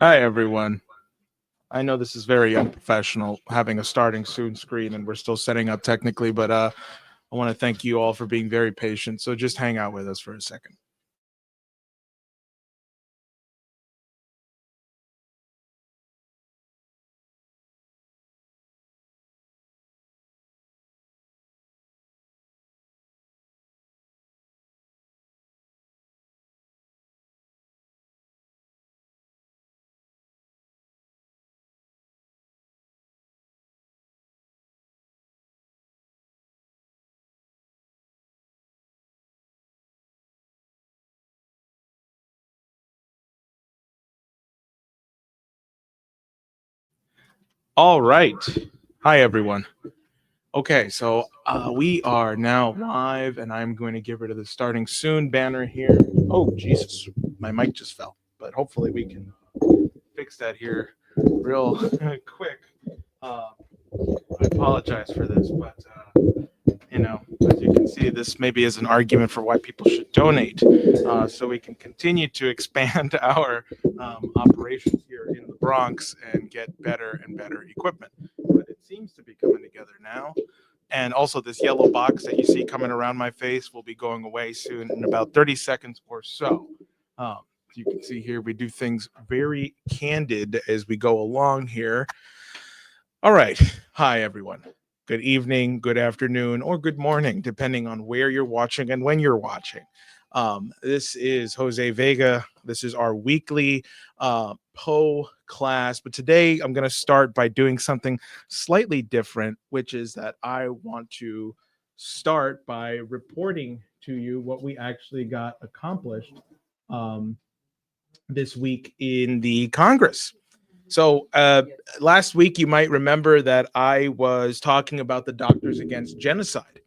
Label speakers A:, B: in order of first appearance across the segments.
A: Hi, everyone. I know this is very unprofessional having a starting soon screen and we're still setting up technically, but I want to thank you all for being very patient. So just hang out with us for a second. All right. Hi, everyone. Okay, so we are now live, and I'm going to get rid of the starting soon banner here. Oh, Jesus. My mic just fell, but hopefully we can fix that here real quick. I apologize for this, but as you can see, this maybe is an argument for why people should donate, so we can continue to expand our operations here in the Bronx and get better and better equipment. But it seems to be coming together now. And also, this yellow box that you see coming around my face will be going away soon in about 30 seconds or so. Um, you can see here, we do things very candid as we go along here. All right. Hi, everyone. Good evening, good afternoon, or good morning, depending on where you're watching and when you're watching. This is Jose Vega. This is our weekly Poe class. But today I'm going to start by doing something slightly different, which is that I want to start by reporting to you what we actually got accomplished um, this week in the Congress. So last week, you might remember that I was talking about the Doctors Against Genocide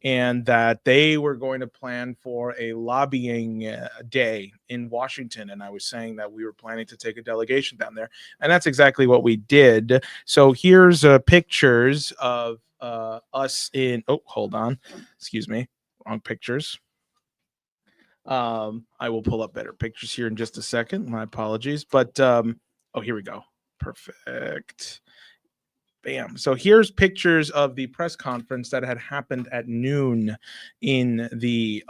A: and that they were going to plan for a lobbying day in Washington. And I was saying that we were planning to take a delegation down there. And that's exactly what we did. So here's pictures of us in, oh, hold on. Excuse me. Wrong pictures. I will pull up better pictures here in just a second. My apologies. But, oh, here we go. Perfect. Bam. So here's pictures of the press conference that had happened at noon in the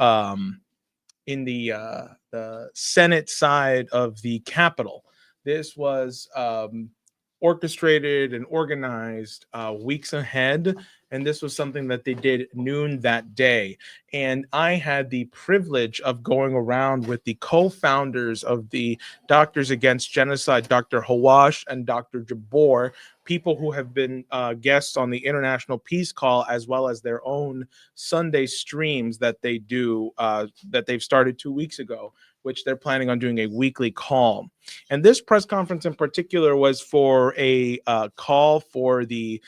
A: Senate side of the Capitol. This was orchestrated and organized weeks ahead, and this was something that they did noon that day. And I had the privilege of going around with the co-founders of the Doctors Against Genocide, Dr. Hawash and Dr. Jabor, people who have been guests on the International Peace Call, as well as their own Sunday streams that they do, that they've started 2 weeks ago, which they're planning on doing a weekly call. And this press conference in particular was for a call for the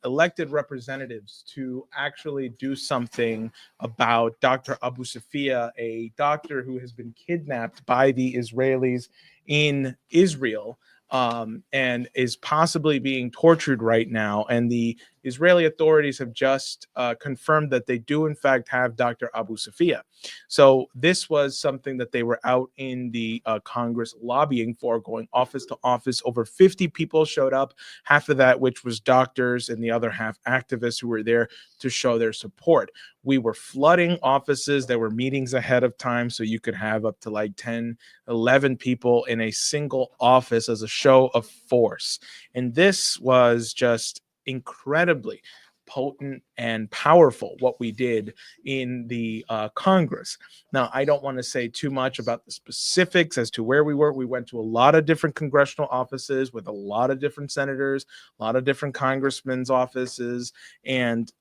A: elected representatives to actually do something about Dr. Abu Safia, a doctor who has been kidnapped by the Israelis in Israel, and is possibly being tortured right now. And the Israeli authorities have just confirmed that they do, in fact, have Dr. Abu Safia. So this was something that they were out in the Congress lobbying for, going office to office. Over 50 people showed up, half of that which was doctors and the other half activists who were there to show their support. We were flooding offices. There were meetings ahead of time, so you could have up to like 10, 11 people in a single office as a show of force. And this was just incredibly potent and powerful what we did in the Congress. Now, I don't want to say too much about the specifics as to where we were. We went to a lot of different congressional offices with a lot of different senators, a lot of different congressmen's offices, and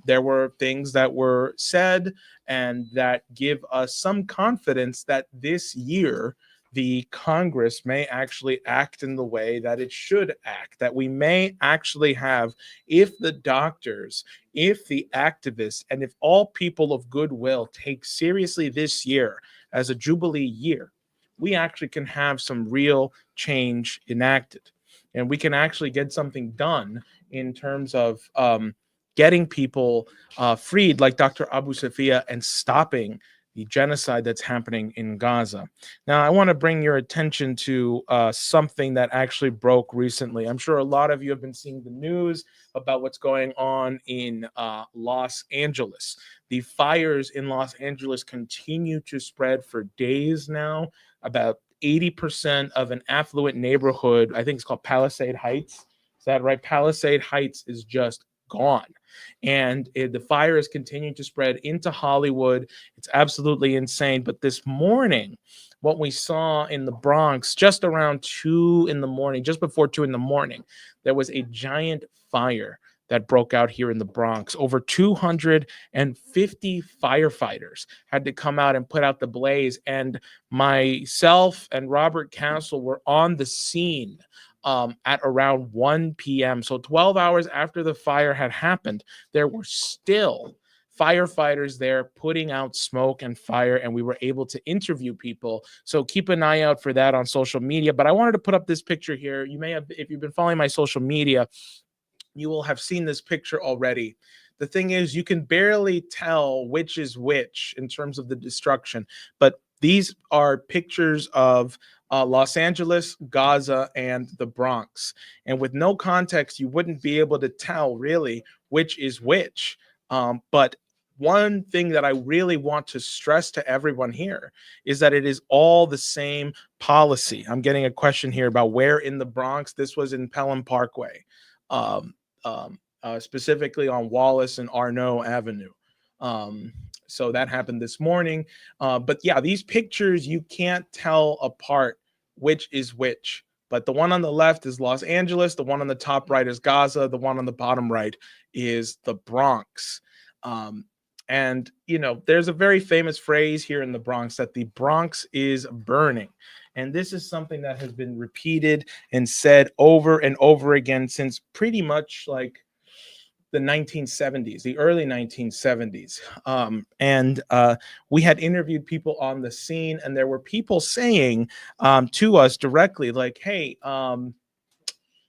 A: there were things that were said and that give us some confidence that this year the Congress may actually act in the way that it should act, that we may actually have, if the doctors, if the activists, and if all people of goodwill take seriously this year as a Jubilee year, we actually can have some real change enacted. And we can actually get something done in terms of getting people freed, like Dr. Abu Safia, and stopping the genocide that's happening in Gaza. Now, I want to bring your attention to something that actually broke recently. I'm sure a lot of you have been seeing the news about what's going on in Los Angeles. The fires in Los Angeles continue to spread for days now. About 80% of an affluent neighborhood, I think it's called Palisade Heights. Is that right? Palisade Heights is just gone. And the fire is continuing to spread into Hollywood. It's absolutely insane. But this morning, what we saw in the Bronx, just around 2 in the morning, just before 2 in the morning, there was a giant fire that broke out here in the Bronx. Over 250 firefighters had to come out and put out the blaze. And myself and Robert Castle were on the scene at around 1 p.m. So 12 hours after the fire had happened, there were still firefighters there putting out smoke and fire, and we were able to interview people. So keep an eye out for that on social media. But I wanted to put up this picture here. You may have, if you've been following my social media, you will have seen this picture already. The thing is, you can barely tell which is which in terms of the destruction, but these are pictures of Los Angeles, Gaza, and the Bronx. And with no context, you wouldn't be able to tell really which is which. But one thing that I really want to stress to everyone here is that it is all the same policy. I'm getting a question here about where in the Bronx. This was in Pelham Parkway, specifically on Wallace and Arnault Avenue. So that happened this morning. But yeah, these pictures, you can't tell apart which is which. But the one on the left is Los Angeles. The one on the top right is Gaza. The one on the bottom right is the Bronx. And, you know, there's a very famous phrase here in the Bronx that the Bronx is burning. And this is something that has been repeated and said over and over again since pretty much like the 1970s, the early 1970s. And we had interviewed people on the scene, and there were people saying to us directly, like, hey,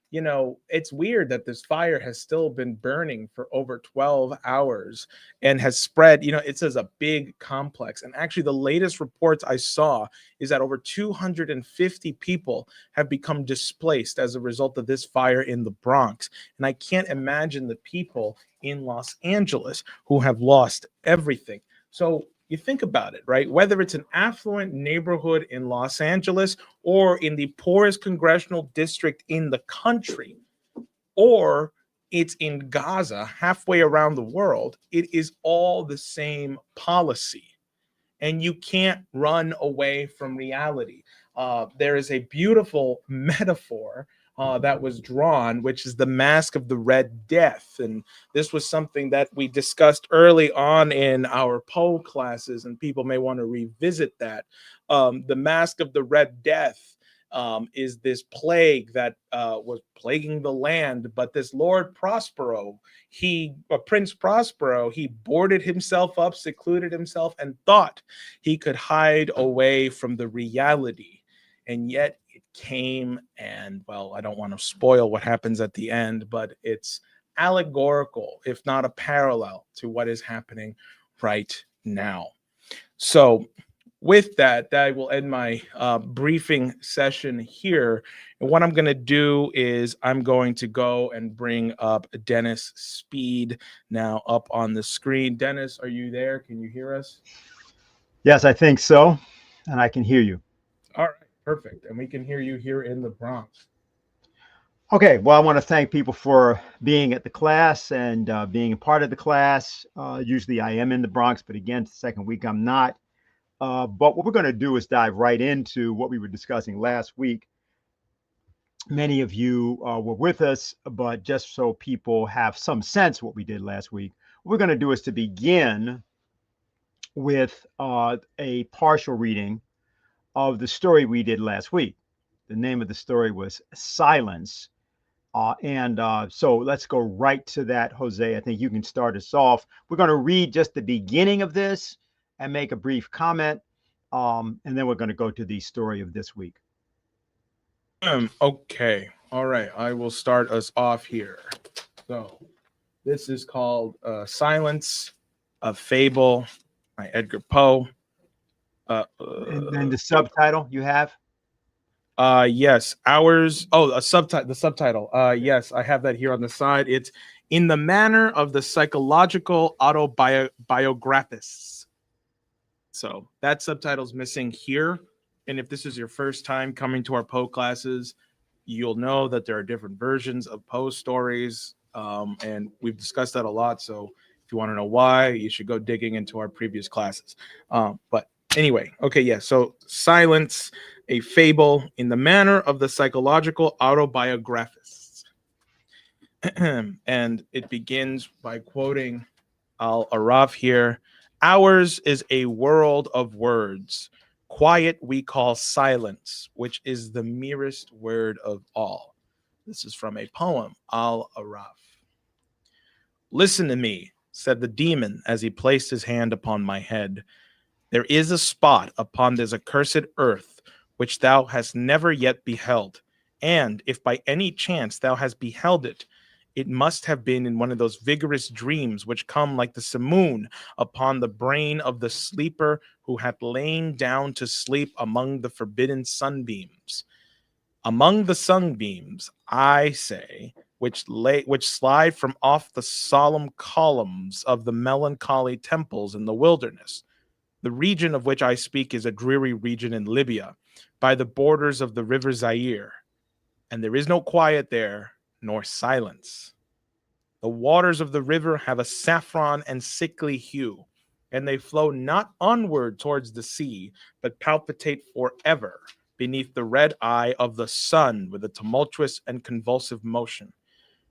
A: you know, it's weird that this fire has still been burning for over 12 hours and has spread. You know, it says a big complex. And actually, the latest reports I saw is that over 250 people have become displaced as a result of this fire in the Bronx. And I can't imagine the people in Los Angeles who have lost everything. So you think about it, right? Whether it's an affluent neighborhood in Los Angeles or in the poorest congressional district in the country, or it's in Gaza, halfway around the world, it is all the same policy. And you can't run away from reality. There is a beautiful metaphor that was drawn, which is the mask of the Red Death. And this was something that we discussed early on in our Poe classes, and people may want to revisit that. The mask of the Red Death is this plague that was plaguing the land, but this Lord Prospero, Prince Prospero, he boarded himself up, secluded himself, and thought he could hide away from the reality. And yet it came, and well, I don't want to spoil what happens at the end, but it's allegorical, if not a parallel to what is happening right now. So with that, I will end my briefing session here. And what I'm going to do is I'm going to go and bring up Dennis Speed now up on the screen. Dennis, are you there? Can you hear us?
B: Yes, I think so. And I can hear you.
A: All right, perfect. And we can hear you here in the Bronx.
B: Okay, well, I want to thank people for being at the class and being a part of the class. Usually I am in the Bronx, but again, it's the second week I'm not. But what we're going to do is dive right into what we were discussing last week. Many of you were with us, but just so people have some sense what we did last week, what we're going to do is to begin with a partial reading of the story we did last week. The name of the story was Silence. So let's go right to that, Jose. I think you can start us off. We're going to read just the beginning of this and make a brief comment. And then we're going to go to the story of this week.
A: Okay. All right. I will start us off here. So this is called Silence, a Fable by Edgar Poe. Uh,
B: And then
A: uh,
B: the subtitle you have?
A: yes, ours. Oh, a subtitle. The subtitle. Yes, I have that here on the side. It's in the manner of the psychological autobiographists. So that subtitle's missing here. And if this is your first time coming to our Poe classes, you'll know that there are different versions of Poe stories. And we've discussed that a lot. So if you want to know why, you should go digging into our previous classes. But anyway, okay, yeah. So Silence, a fable in the manner of the psychological autobiographists. And it begins by quoting Al Araf here. Ours is a world of words. Quiet we call silence, which is the merest word of all. This is from a poem, Al Araf. Listen to me, said the demon as he placed his hand upon my head. There is a spot upon this accursed earth which thou hast never yet beheld, and if by any chance thou hast beheld it, it must have been in one of those vigorous dreams which come like the simoon upon the brain of the sleeper who hath lain down to sleep among the forbidden sunbeams. Among the sunbeams, I say, which slide from off the solemn columns of the melancholy temples in the wilderness. The region of which I speak is a dreary region in Libya, by the borders of the river Zaire, and there is no quiet there, nor silence. The waters of the river have a saffron and sickly hue, and they flow not onward towards the sea, but palpitate forever beneath the red eye of the sun with a tumultuous and convulsive motion.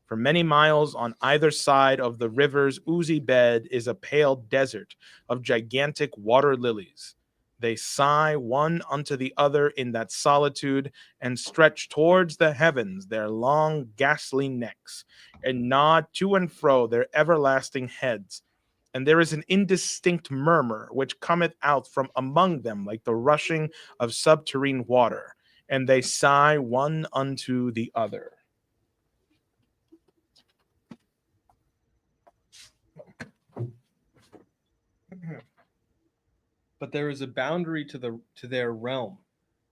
A: For many miles on either side of the river's oozy bed is a pale desert of gigantic water lilies. They sigh one unto the other in that solitude and stretch towards the heavens their long, ghastly necks and nod to and fro their everlasting heads. And there is an indistinct murmur which cometh out from among them like the rushing of subterrene water, and they sigh one unto the other.
C: But there is a boundary to their realm,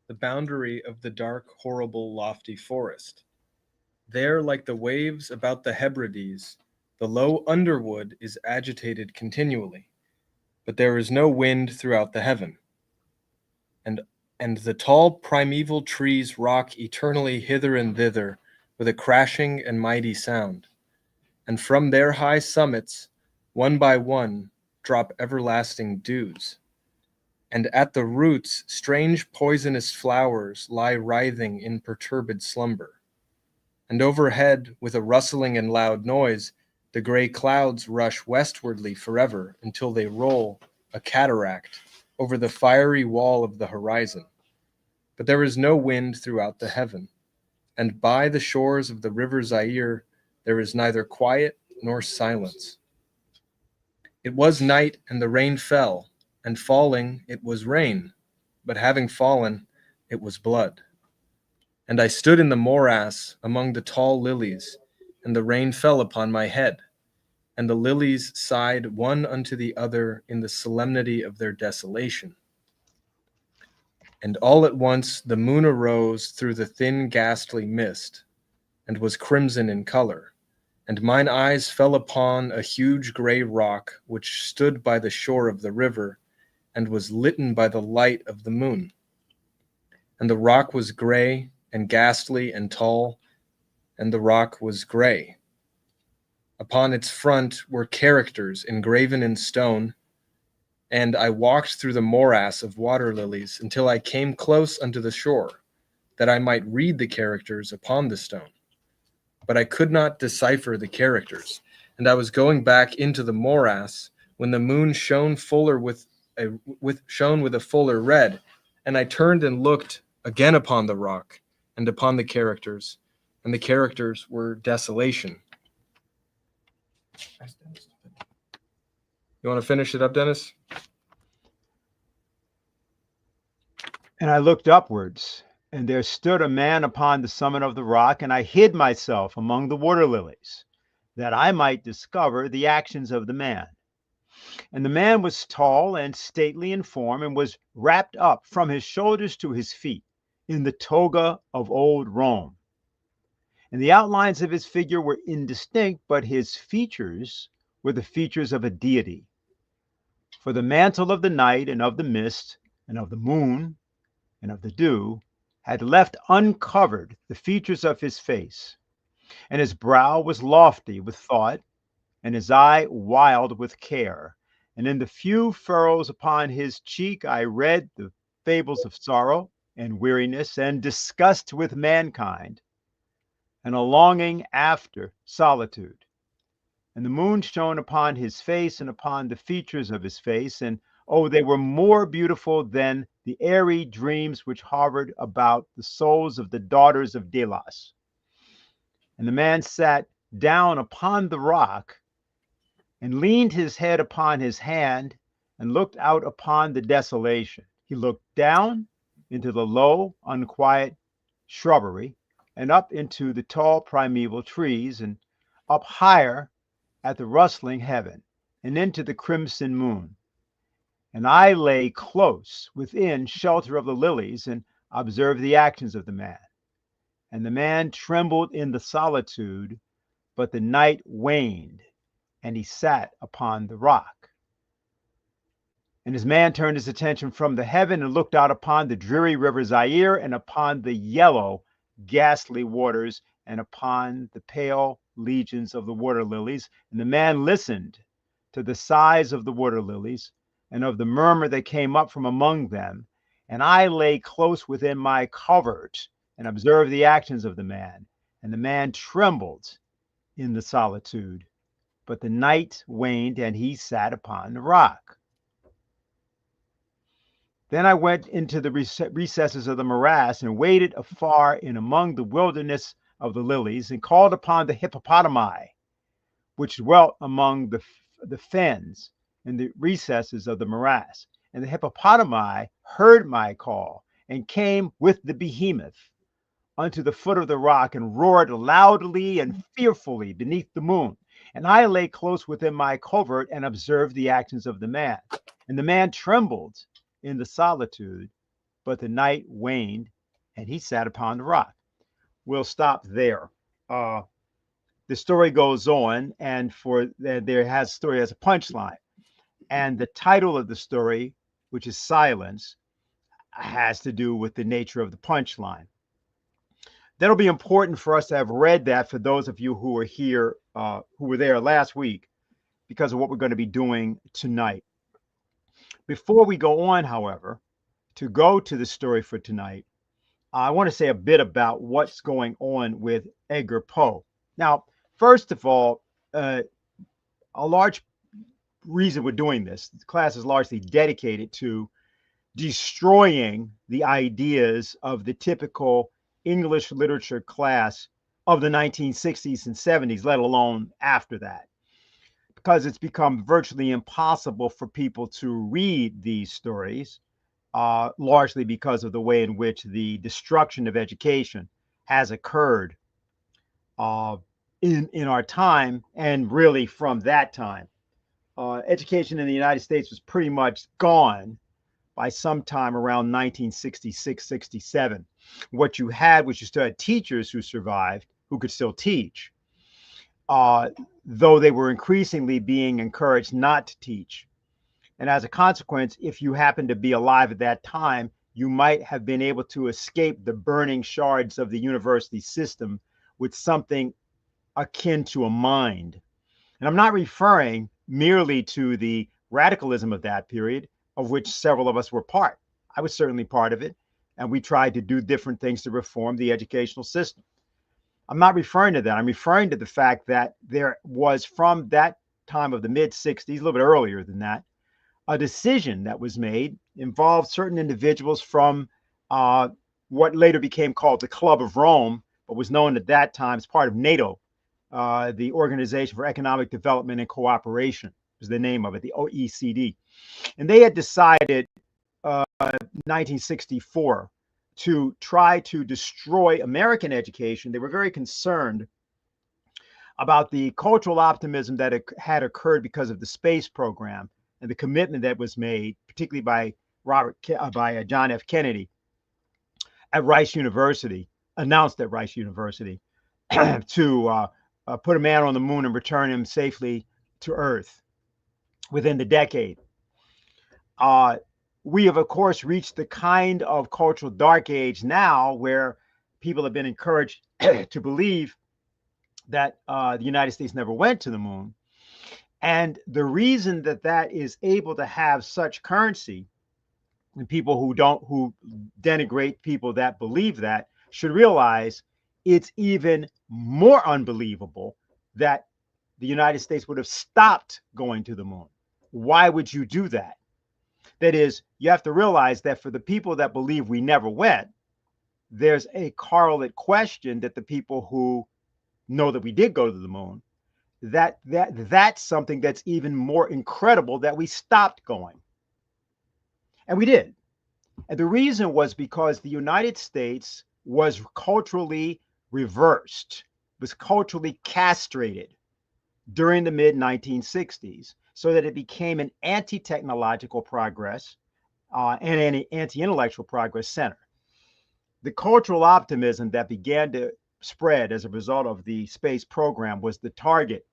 C: the boundary of the dark, horrible, lofty forest. There, like the waves about the Hebrides, the low underwood is agitated continually, but there is no wind throughout the heaven. And the tall primeval trees rock eternally hither and thither with a crashing and mighty sound. And from their high summits, one by one, drop everlasting dews. And at the roots strange poisonous flowers lie writhing in perturbed slumber. And overhead, with a rustling and loud noise, the gray clouds rush westwardly forever until they roll, a cataract, over the fiery wall of the horizon. But there is no wind throughout the heaven, and by the shores of the river Zaire there is neither quiet nor silence. It was night, and the rain fell, and falling it was rain, but having fallen it was blood. And I stood in the morass among the tall lilies, and the rain fell upon my head, and the lilies sighed one unto the other in the solemnity of their desolation. And all at once the moon arose through the thin ghastly mist, and was crimson in color, and mine eyes fell upon a huge grey rock which stood by the shore of the river, and was litten by the light of the moon. And the rock was grey, and ghastly, and tall, and the rock was grey. Upon its front were characters engraven in stone, and I walked through the morass of water lilies until I came close unto the shore, that I might read the characters upon the stone. But I could not decipher the characters, and I was going back into the morass when the moon shone with a fuller red, and I turned and looked again upon the rock and upon the characters, and the characters were desolation. You want to finish it up, Dennis?
B: And I looked upwards, and there stood a man upon the summit of the rock, and I hid myself among the water lilies, that I might discover the actions of the man. And the man was tall and stately in form, and was wrapped up from his shoulders to his feet in the toga of old Rome. And the outlines of his figure were indistinct, but his features were the features of a deity. For the mantle of the night, and of the mist, and of the moon, and of the dew, had left uncovered the features of his face, and his brow was lofty with thought, and his eye wild with care. And in the few furrows upon his cheek I read the fables of sorrow and weariness, and disgust with mankind, and a longing after solitude. And the moon shone upon his face, and upon the features of his face, and oh, they were more beautiful than the airy dreams which hovered about the souls of the daughters of Delos. And the man sat down upon the rock, and leaned his head upon his hand, and looked out upon the desolation. He looked down into the low, unquiet shrubbery, and up into the tall primeval trees, and up higher at the rustling heaven, and into the crimson moon. And I lay close within shelter of the lilies, and observed the actions of the man. And the man trembled in the solitude, but the night waned, and he sat upon the rock. And his man turned his attention from the heaven, and looked out upon the dreary river Zaire, and upon the yellow, ghastly waters, and upon the pale legions of the water lilies. And the man listened to the sighs of the water lilies, and of the murmur that came up from among them. And I lay close within my covert, and observed the actions of the man. And the man trembled in the solitude, but the night waned, and he sat upon the rock. Then I went into the recesses of the morass, and waited afar in among the wilderness of the lilies, and called upon the hippopotami, which dwelt among the fens in the recesses of the morass. And the hippopotami heard my call, and came with the behemoth unto the foot of the rock, and roared loudly and fearfully beneath the moon. And I lay close within my covert, and observed the actions of the man. And the man trembled in the solitude, but the night waned, and he sat upon the rock. We'll stop there. The story goes on, and story has a punchline. And the title of the story, which is Silence, has to do with the nature of the punchline. That'll be important for us to have read that for those of you who were here, who were there last week, because of what we're going to be doing tonight. Before we go on, however, to go to the story for tonight, I want to say a bit about what's going on with Edgar Poe. Now, first of all, a large reason we're doing this, the class is largely dedicated to destroying the ideas of the typical English literature class of the 1960s and 70s, let alone after that, because it's become virtually impossible for people to read these stories, largely because of the way in which the destruction of education has occurred in our time, and really from that time. Education in the United States was pretty much gone by sometime around 1966, 67. What you had was you still had teachers who survived, who could still teach, though they were increasingly being encouraged not to teach. And as a consequence, if you happened to be alive at that time, you might have been able to escape the burning shards of the university system with something akin to a mind. And I'm not referring merely to the radicalism of that period, of which several of us were part. I was certainly part of it, and we tried to do different things to reform the educational system. I'm not referring to that. I'm referring to the fact that there was, from that time of the mid-60s, a little bit earlier than that, a decision that was made, involved certain individuals from what later became called the Club of Rome, but was known at that time as part of NATO, the Organization for Economic Development and Cooperation was the name of it, the OECD. And they had decided 1964 to try to destroy American education. They were very concerned about the cultural optimism that had occurred because of the space program and the commitment that was made, particularly by John F. Kennedy at Rice University, announced at Rice University, to put a man on the moon and return him safely to Earth within the decade. We have, of course, reached the kind of cultural dark age now where people have been encouraged to believe that the United States never went to the moon. And the reason that that is able to have such currency, and people who denigrate people that believe that should realize it's even more unbelievable that the United States would have stopped going to the moon. Why would you do that? That is, you have to realize that for the people that believe we never went, there's a correlate question that the people who know that we did go to the moon, that's something that's even more incredible that we stopped going. And we did. And the reason was because the United States was culturally reversed, was culturally castrated during the mid 1960s, so that it became an anti-technological progress and an anti-intellectual progress center. The cultural optimism that began to spread as a result of the space program was the target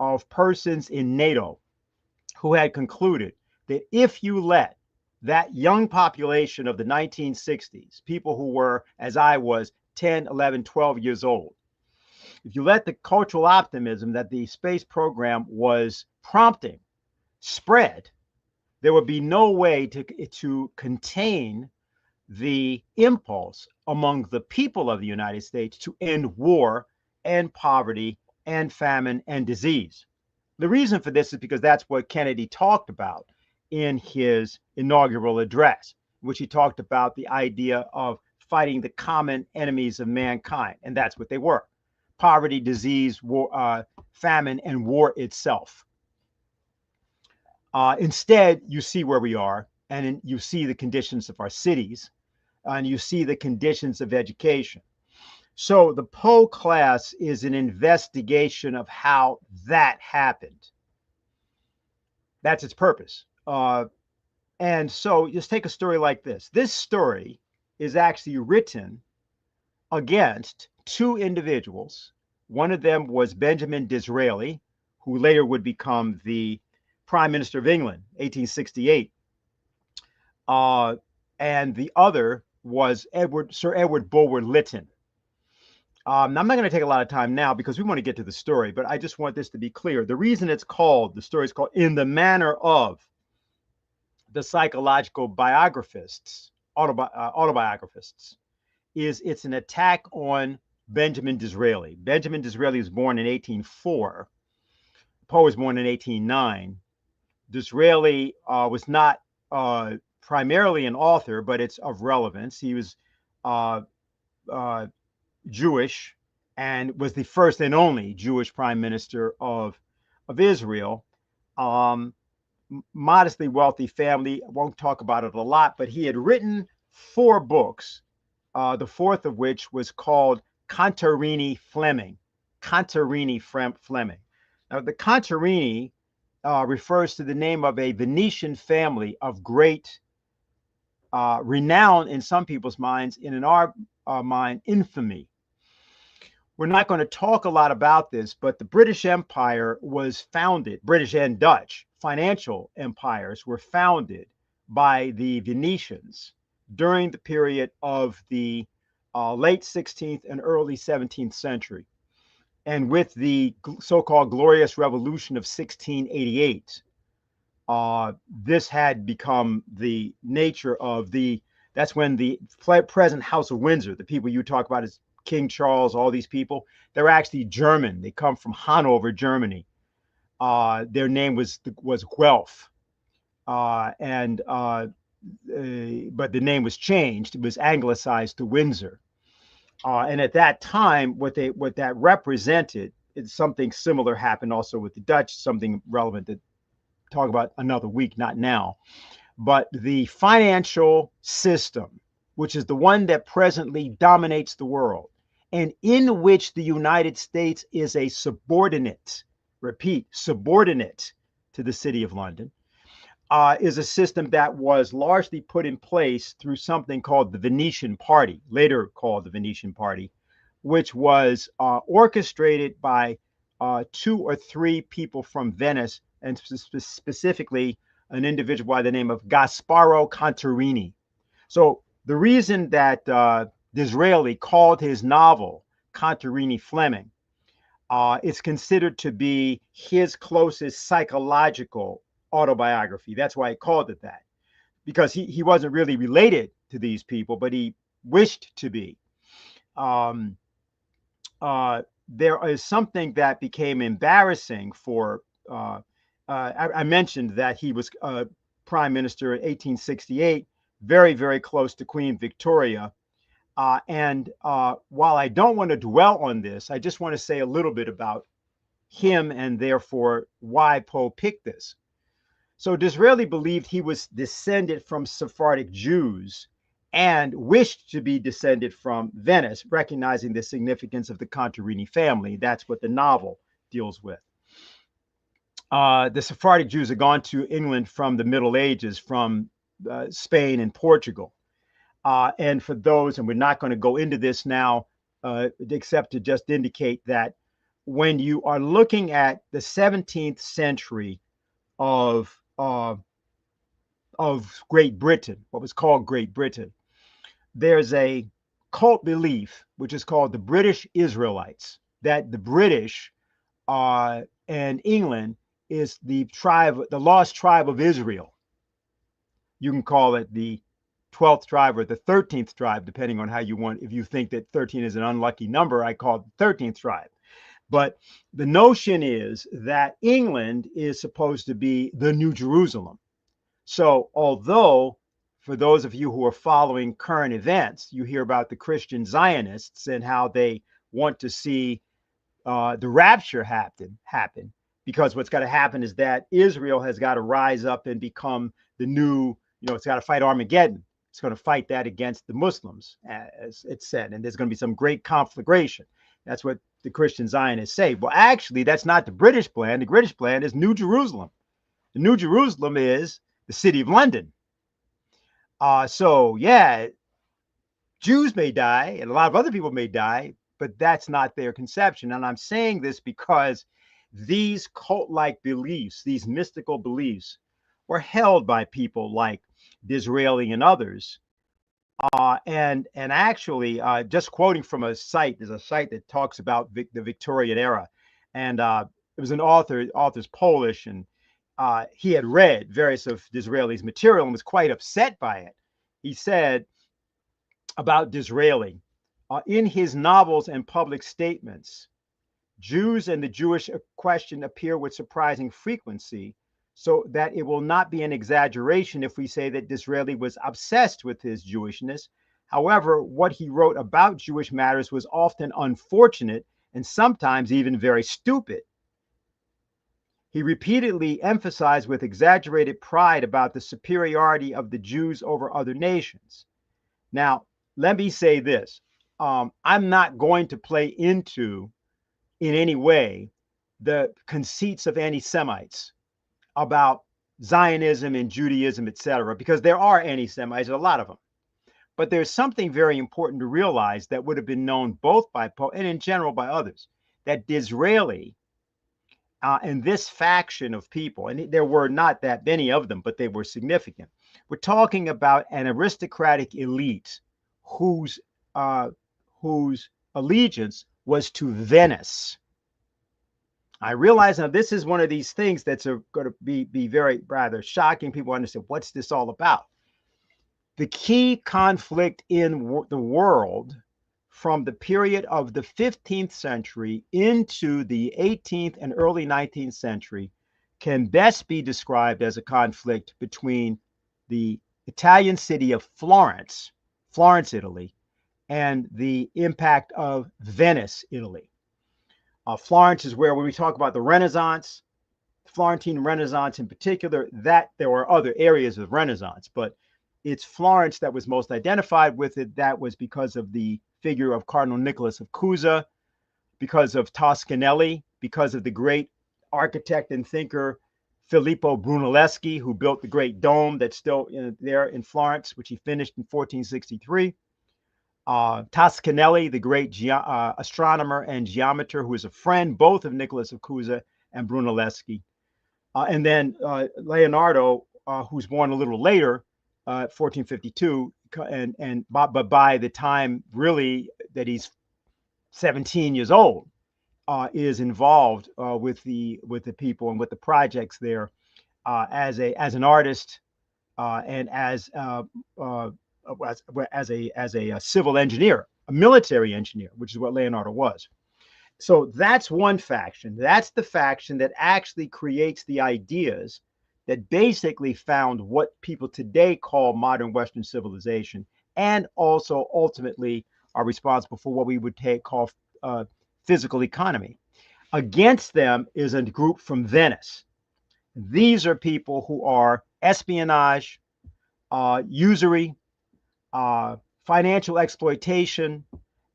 B: of persons in NATO who had concluded that if you let that young population of the 1960s, people who were, as I was, 10, 11, 12 years old, if you let the cultural optimism that the space program was prompting spread, there would be no way to contain the impulse among the people of the United States to end war and poverty and famine and disease. The reason for this is because that's what Kennedy talked about in his inaugural address, which he talked about the idea of fighting the common enemies of mankind. And that's what they were: poverty, disease, war, famine, and war itself. Instead, you see where we are, and you see the conditions of our cities, and you see the conditions of education. So the Poe class is an investigation of how that happened. That's its purpose. And so just take a story like this. This story is actually written against two individuals. One of them was Benjamin Disraeli, who later would become the Prime Minister of England, 1868. And the other was Sir Edward Bulwer-Lytton. Now, I'm not going to take a lot of time now because we want to get to the story, but I just want this to be clear. The reason the story is called In the Manner of the Psychological Biographists, Autobiographists, is it's an attack on Benjamin Disraeli. Benjamin Disraeli was born in 1804. Poe was born in 1809. Disraeli was not primarily an author, but it's of relevance. He was Jewish and was the first and only Jewish prime minister of Israel. Modestly wealthy family. I won't talk about it a lot, but he had written 4 books, the fourth of which was called Contarini Fleming. Contarini Fleming. Now, the Contarini refers to the name of a Venetian family of great renown in some people's minds, and in our mind, infamy. We're not going to talk a lot about this, but the British Empire was founded, British and Dutch financial empires were founded by the Venetians during the period of the late 16th and early 17th century. And with the so-called Glorious Revolution of 1688, this had become the nature of that's when the present House of Windsor, the people you talk about as King Charles, all these people, they're actually German. They come from Hanover, Germany. Their name was Guelph, but the name was changed. It was anglicized to Windsor. And at that time, what that represented is something similar happened also with the Dutch, something relevant to talk about another week, not now. But the financial system, which is the one that presently dominates the world, and in which the United States is a subordinate, repeat, subordinate to the City of London, is a system that was largely put in place through something called the Venetian Party, later called the Venetian Party, which was orchestrated by 2 or 3 people from Venice, and specifically an individual by the name of Gasparo Contarini. So the reason that Disraeli called his novel Contarini Fleming, it's considered to be his closest psychological autobiography. That's why he called it that, because he wasn't really related to these people, but he wished to be. There is something that became embarrassing for, I mentioned that he was prime minister in 1868, very, very close to Queen Victoria. And while I don't want to dwell on this, I just want to say a little bit about him and therefore why Poe picked this. So Disraeli believed he was descended from Sephardic Jews and wished to be descended from Venice, recognizing the significance of the Contarini family. That's what the novel deals with. The Sephardic Jews had gone to England from the Middle Ages, from Spain and Portugal. And for those, and we're not going to go into this now, except to just indicate that when you are looking at the 17th century of Great Britain, what was called Great Britain, there's a cult belief which is called the British Israelites, that the British and England is the tribe, the lost tribe of Israel. You can call it the 12th tribe or the 13th tribe, depending on how you want. If you think that 13 is an unlucky number, I call it the 13th tribe. But the notion is that England is supposed to be the New Jerusalem. So although, for those of you who are following current events, you hear about the Christian Zionists and how they want to see the rapture happen, because what's got to happen is that Israel has got to rise up and become the new, it's got to fight Armageddon. It's going to fight that against the Muslims, as it's said, and there's going to be some great conflagration. That's what the Christian Zionists say. Well, actually, that's not the British plan. The British plan is New Jerusalem. The New Jerusalem is the City of London. So, yeah, Jews may die, and a lot of other people may die, but that's not their conception. And I'm saying this because these cult-like beliefs, these mystical beliefs, were held by people like Disraeli and others. And actually, just quoting from a site, there's a site that talks about the Victorian era, and it was an author's Polish, and he had read various of Disraeli's material and was quite upset by it. He said about Disraeli, in his novels and public statements, Jews and the Jewish question appear with surprising frequency, so that it will not be an exaggeration if we say that Disraeli was obsessed with his Jewishness. However, what he wrote about Jewish matters was often unfortunate and sometimes even very stupid. He repeatedly emphasized with exaggerated pride about the superiority of the Jews over other nations. Now, let me say this. I'm not going to play into, in any way, the conceits of anti-Semites about Zionism and Judaism, etc., because there are anti-Semites, a lot of them. But there's something very important to realize that would have been known both by Poe and in general by others, that Disraeli and this faction of people, and there were not that many of them, but they were significant. We're talking about an aristocratic elite whose allegiance was to Venice. I realize now this is one of these things that's going to be very rather shocking. People understand, what's this all about? The key conflict in the world from the period of the 15th century into the 18th and early 19th century can best be described as a conflict between the Italian city of Florence, Italy, and the impact of Venice, Italy. Florence is where, when we talk about the Renaissance, Florentine Renaissance in particular, that there were other areas of Renaissance, but it's Florence that was most identified with it. That was because of the figure of Cardinal Nicholas of Cusa, because of Toscanelli, because of the great architect and thinker Filippo Brunelleschi, who built the great dome that's still there in Florence, which he finished in 1463. Toscanelli, the great astronomer and geometer, who is a friend both of Nicholas of Cusa and Brunelleschi. And then Leonardo, who's born a little later, 1452, but by the time really that he's 17 years old, is involved with the people and with the projects there as an artist and as a civil engineer, a military engineer, which is what Leonardo was. So that's one faction. That's the faction that actually creates the ideas that basically found what people today call modern Western civilization, and also ultimately are responsible for what we would call physical economy. Against them is a group from Venice. These are people who are espionage, usury, financial exploitation,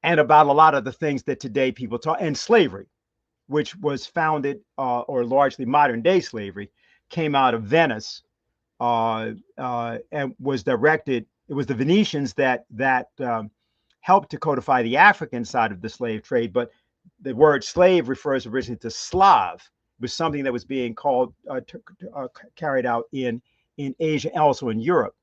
B: and about a lot of the things that today people talk, and slavery, which was founded, or largely modern day slavery, came out of Venice and was directed. It was the Venetians that helped to codify the African side of the slave trade, but the word slave refers originally to Slav. It was something that was being carried out in Asia, also in Europe.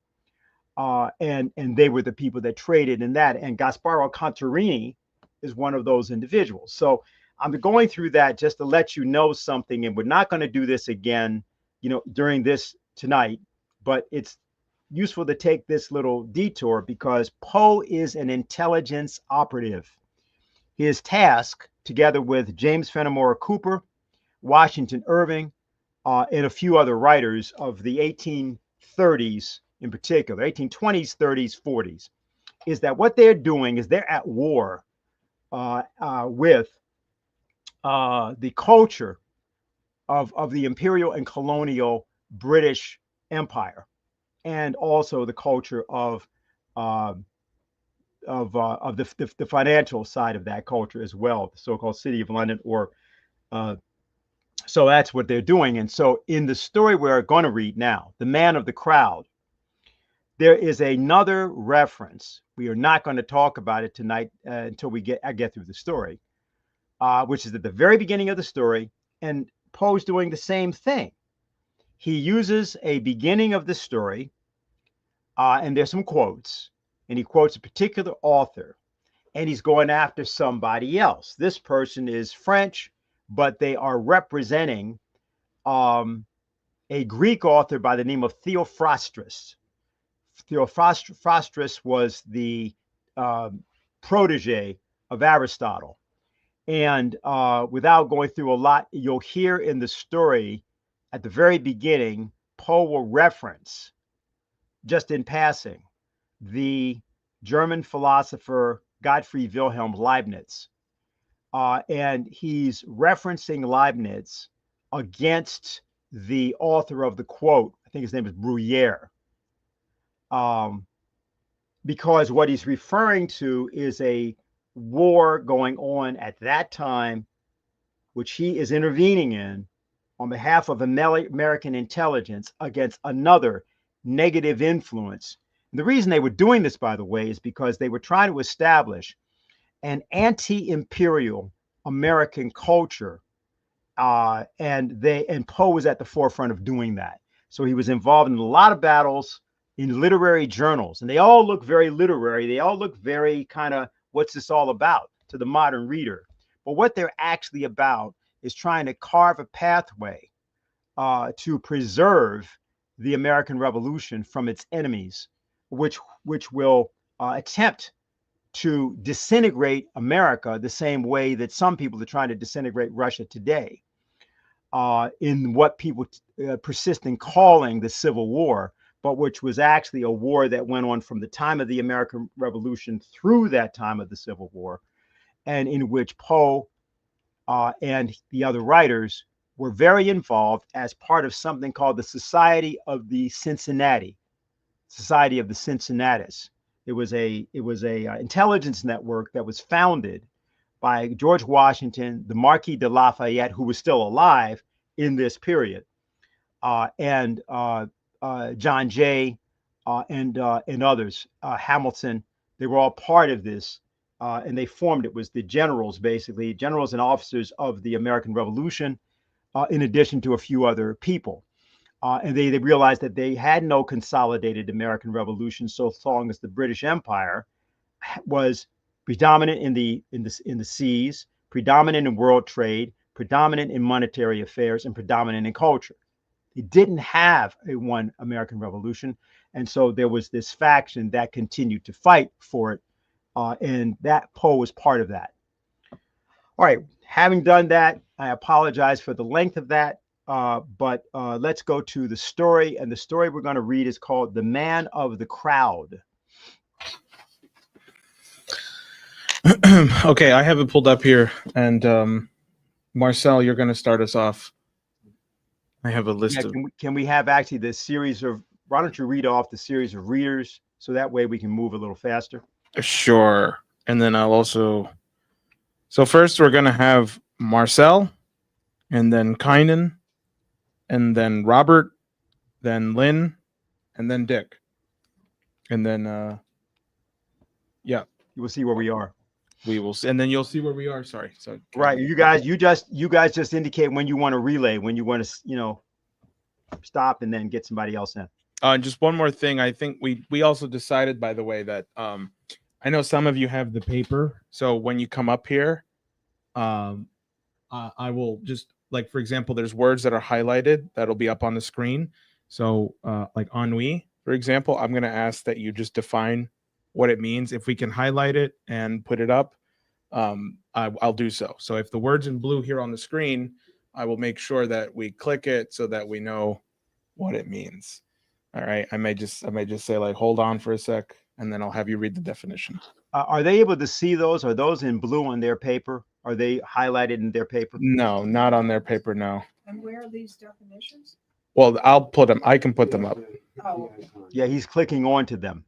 B: And they were the people that traded in that. And Gasparo Contarini is one of those individuals. So I'm going through that just to let you know something. And we're not going to do this again, during this tonight, but it's useful to take this little detour because Poe is an intelligence operative. His task, together with James Fenimore Cooper, Washington Irving, and a few other writers of the 1830s, in particular, 1820s, 30s, 40s, is that what they're doing is they're at war with the culture of the imperial and colonial British Empire, and also the culture of the financial side of that culture as well, the so-called City of London, or so that's what they're doing. And so in the story we're going to read now, The Man of the Crowd, there is another reference. We are not going to talk about it tonight until I get through the story, which is at the very beginning of the story. And Poe's doing the same thing. He uses a beginning of the story, and there's some quotes, and he quotes a particular author, and he's going after somebody else. This person is French, but they are representing a Greek author by the name of Theophrastus. Theophrastus was the protege of Aristotle. And without going through a lot, you'll hear in the story at the very beginning, Poe will reference, just in passing, the German philosopher Gottfried Wilhelm Leibniz. And he's referencing Leibniz against the author of the quote. I think his name is Bruyère. Because what he's referring to is a war going on at that time, which he is intervening in on behalf of American intelligence against another negative influence. And the reason they were doing this, by the way, is because they were trying to establish an anti-imperial American culture, and Poe was at the forefront of doing that. So he was involved in a lot of battles in literary journals, and they all look very literary. They all look very kind of, what's this all about to the modern reader? But what they're actually about is trying to carve a pathway to preserve the American Revolution from its enemies, which will attempt to disintegrate America the same way that some people are trying to disintegrate Russia today, in what people persist in calling the Civil War, but which was actually a war that went on from the time of the American Revolution through that time of the Civil War, and in which Poe and the other writers were very involved as part of something called the Society of the Cincinnati, Society of the Cincinnatus. It was a intelligence network that was founded by George Washington, the Marquis de Lafayette, who was still alive in this period, and John Jay and others, Hamilton. They were all part of this, and they formed it. Was the generals, basically generals and officers of the American Revolution, in addition to a few other people. And they realized that they had no consolidated American Revolution so long as the British Empire was predominant in the seas, predominant in world trade, predominant in monetary affairs, and predominant in culture. They didn't have a one American Revolution, and so there was this faction that continued to fight for it, and that Poe was part of that. All right, having done that, I apologize for the length of that. But let's go to the story. And the story we're going to read is called The Man of the Crowd.
A: Okay, I have it pulled up here. And Marcel, you're going to start us off. I have a list of...
B: Can we have actually the series of... Why don't you read off the series of readers so that way we can move a little faster?
A: Sure. And then I'll also... So first we're going to have Marcel, and then Kynan, and then Robert, then Lynn, and then Dick. And then, yeah.
B: You will see where we are.
A: We will see, and then you'll see where we are. Sorry. So
B: right. You guys just indicate when you want to relay, when you want to, stop and then get somebody else in.
A: Just one more thing. I think we also decided, by the way, that I know some of you have the paper. So when you come up here, I will just, like, for example, there's words that are highlighted that'll be up on the screen. So like ennui, for example, I'm going to ask that you just define what it means. If we can highlight it and put it up, I'll do so. So if the word's in blue here on the screen, I will make sure that we click it so that we know what it means. All right. I may just say, like, hold on for a sec, and then I'll have you read the definition.
B: Are they able to see those? Are those in blue on their paper? Are they highlighted in their paper?
A: No, not on their paper. No.
D: And where are these definitions?
A: Well, I'll put them. I can put them up.
D: Oh.
B: Yeah, he's clicking onto them.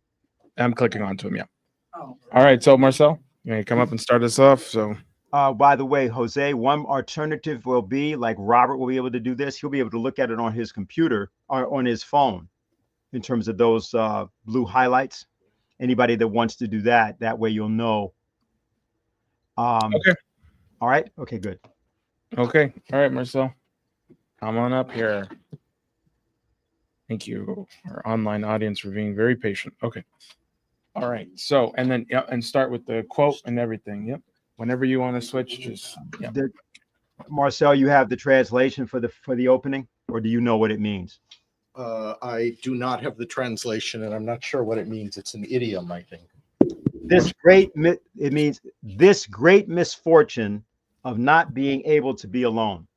A: I'm clicking onto them. Yeah.
D: Oh.
A: All right. So Marcel, you can come up and start us off. So.
B: By the way, Jose, one alternative will be, like, Robert will be able to do this. He'll be able to look at it on his computer or on his phone in terms of those blue highlights. Anybody that wants to do that, that way you'll know.
A: Okay.
B: All right. Okay, good.
A: Okay. All right, Marcel. Come on up here. Thank you, our online audience, for being very patient. Okay. All right. So, and then, yeah, and start with the quote and everything. Yep. Whenever you want to switch, just, yeah.
B: Marcel, you have the translation for the opening, or do you know what it means?
E: I do not have the translation, and I'm not sure what it means. It's an idiom, I think.
B: It means this great misfortune of not being able to be alone.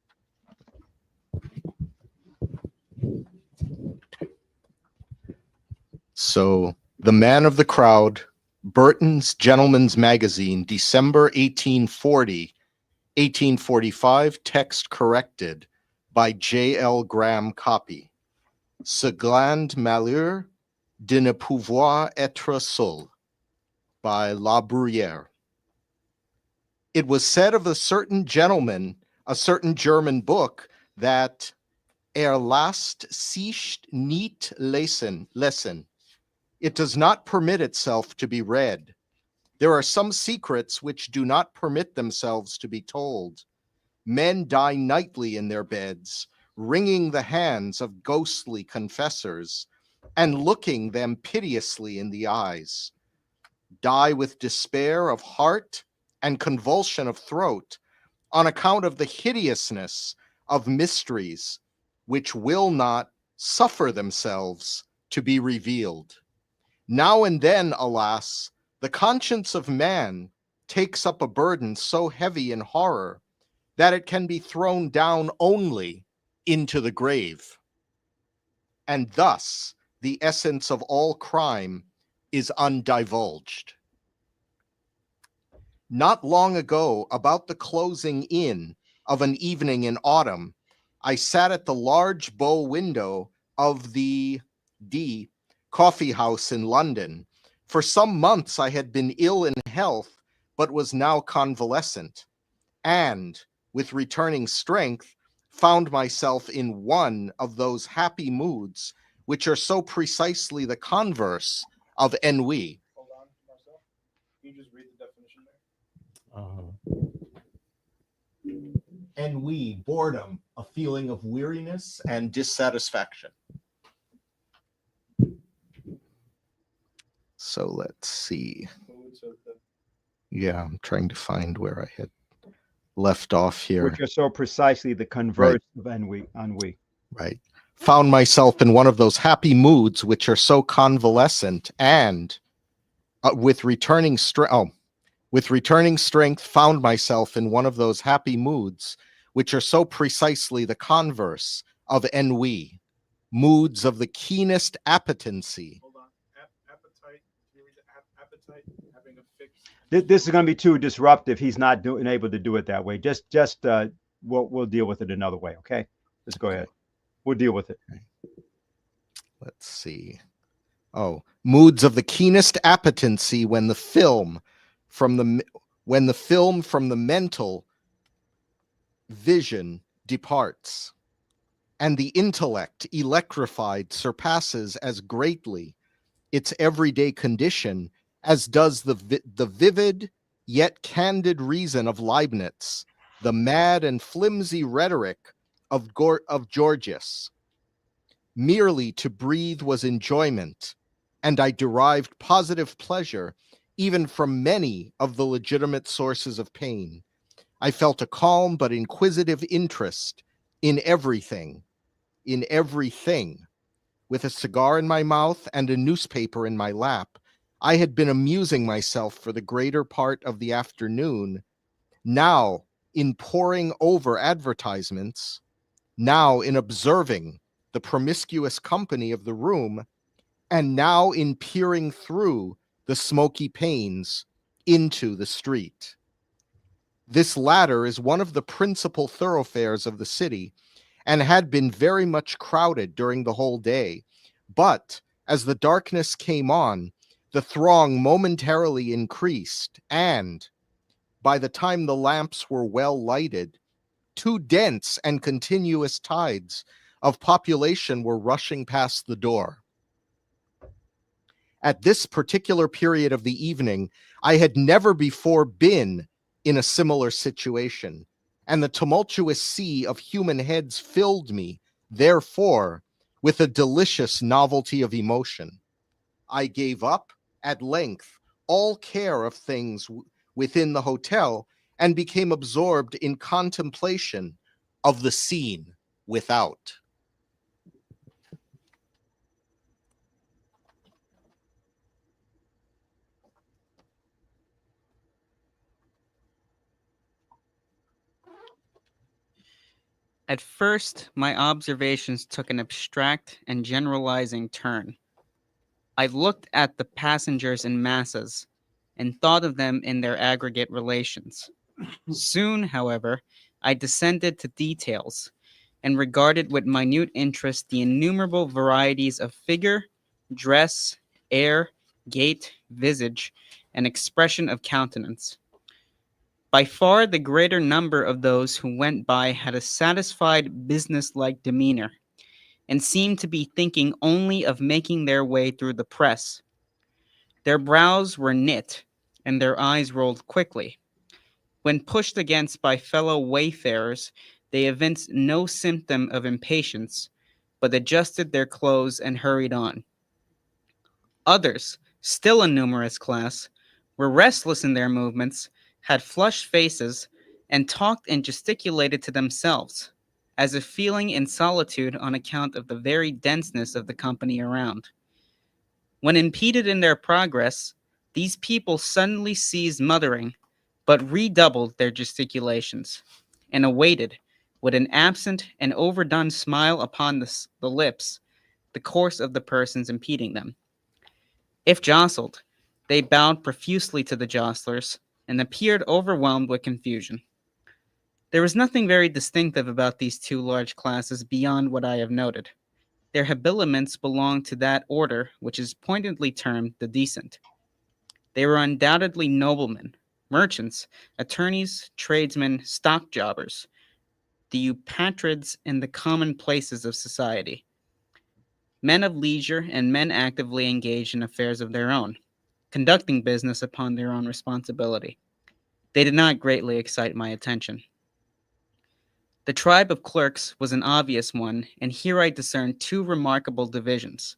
E: So, The Man of the Crowd, Burton's Gentleman's Magazine, December 1840, 1845, text corrected by J.L. Graham copy. Ce grand malheur de ne pouvoir être seul by La Bruyère. It was said of a certain gentleman, a certain German book, that lasst sich nicht lesen. It does not permit itself to be read. There are some secrets which do not permit themselves to be told. Men die nightly in their beds, wringing the hands of ghostly confessors, and looking them piteously in the eyes. Die with despair of heart and convulsion of throat, on account of the hideousness of mysteries which will not suffer themselves to be revealed. Now and then, alas, the conscience of man takes up a burden so heavy in horror that it can be thrown down only into the grave. And thus, the essence of all crime is undivulged. Not long ago, about the closing in of an evening in autumn, I sat at the large bow window of the coffee house in London. For some months I had been ill in health, but was now convalescent, and, with returning strength, found myself in one of those happy moods which are so precisely the converse of ennui.
A: Hold on, Marcel. Can you just read the definition there?
E: Ennui, boredom, a feeling of weariness and dissatisfaction. So let's see. Yeah, I'm trying to find where I had left off here.
B: Which are so precisely the converse of ennui.
E: Right. Found myself in one of those happy moods which are so convalescent, and with returning strength, found myself in one of those happy moods which are so precisely the converse of ennui, moods of the keenest appetency.
A: Hold on. Appetite. Can you read the appetite? Having a fixed.
B: This is going to be too disruptive. He's not able to do it that way. We'll deal with it another way. Okay, let's go ahead. We'll deal with it.
E: Let's see. Oh, moods of the keenest appetency when the film from the mental vision departs, and the intellect, electrified, surpasses as greatly its everyday condition as does the vivid yet candid reason of Leibniz, the mad and flimsy rhetoric of Gorgias. Merely to breathe was enjoyment, and I derived positive pleasure even from many of the legitimate sources of pain. I felt a calm but inquisitive interest in everything. With a cigar in my mouth and a newspaper in my lap, I had been amusing myself for the greater part of the afternoon, now in poring over advertisements, now in observing the promiscuous company of the room, and now in peering through the smoky panes into the street. This latter is one of the principal thoroughfares of the city, and had been very much crowded during the whole day. But as the darkness came on, the throng momentarily increased, and by the time the lamps were well lighted, two dense and continuous tides of population were rushing past the door. At this particular period of the evening, I had never before been in a similar situation, and the tumultuous sea of human heads filled me, therefore, with a delicious novelty of emotion. I gave up, at length, all care of things within the hotel and became absorbed in contemplation of the scene without.
F: At first, my observations took an abstract and generalizing turn. I looked at the passengers in masses and thought of them in their aggregate relations. Soon, however, I descended to details and regarded with minute interest the innumerable varieties of figure, dress, air, gait, visage, and expression of countenance. By far the greater number of those who went by had a satisfied, business-like demeanor, and seemed to be thinking only of making their way through the press. Their brows were knit, and their eyes rolled quickly. When pushed against by fellow wayfarers, they evinced no symptom of impatience, but adjusted their clothes and hurried on. Others, still a numerous class, were restless in their movements, had flushed faces, and talked and gesticulated to themselves, as if feeling in solitude on account of the very denseness of the company around. When impeded in their progress, these people suddenly ceased muttering, but redoubled their gesticulations, and awaited, with an absent and overdone smile upon the lips, the course of the persons impeding them. If jostled, they bowed profusely to the jostlers, and appeared overwhelmed with confusion. There was nothing very distinctive about these two large classes beyond what I have noted. Their habiliments belonged to that order which is pointedly termed the decent. They were undoubtedly noblemen, merchants, attorneys, tradesmen, stock jobbers, the eupatrids and the commonplaces of society. Men of leisure and men actively engaged in affairs of their own, conducting business upon their own responsibility. They did not greatly excite my attention. The tribe of clerks was an obvious one, and here I discerned two remarkable divisions.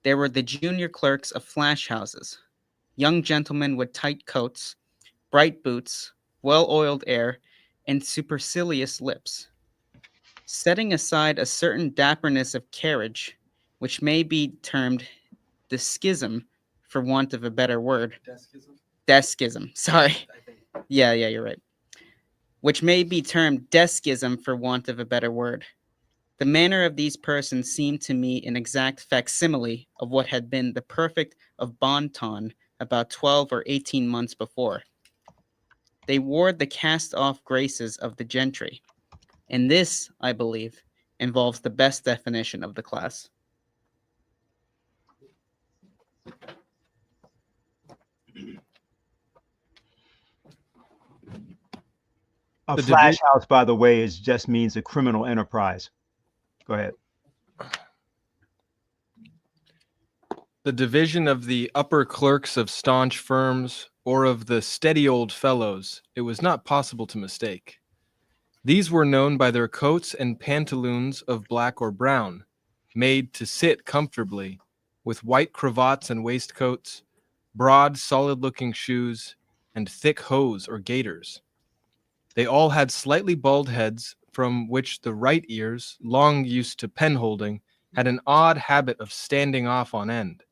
F: There were the junior clerks of flash houses, young gentlemen with tight coats, bright boots, well-oiled air, and supercilious lips. Setting aside a certain dapperness of carriage, which may be termed the schism, for want of a better word. Deskism. Sorry. Yeah, you're right. Which may be termed deskism for want of a better word. The manner of these persons seemed to me an exact facsimile of what had been the perfect of bon ton about 12 or 18 months before. They wore the cast-off graces of the gentry, and this, I believe, involves the best definition of the class.
B: A
C: The
B: flash house, by the way, just means a criminal enterprise. Go ahead.
C: The division of the upper clerks of staunch firms or of the steady old fellows, it was not possible to mistake. These were known by their coats and pantaloons of black or brown, made to sit comfortably, with white cravats and waistcoats, broad, solid-looking shoes, and thick hose or gaiters. They all had slightly bald heads, from which the right ears, long used to pen-holding, had an odd habit of standing off on end.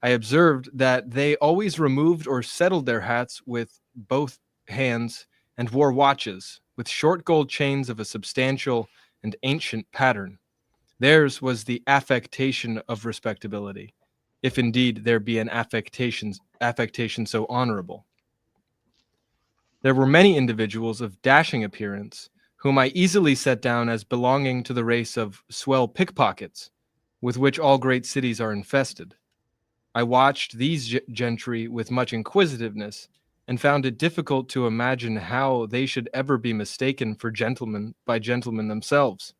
C: I observed that they always removed or settled their hats with both hands and wore watches with short gold chains of a substantial and ancient pattern. Theirs was the affectation of respectability, if indeed there be an affectation so honorable. There were many individuals of dashing appearance, whom I easily set down as belonging to the race of swell pickpockets, with which all great cities are infested. I watched these gentry with much inquisitiveness, and found it difficult to imagine how they should ever be mistaken for gentlemen by gentlemen themselves.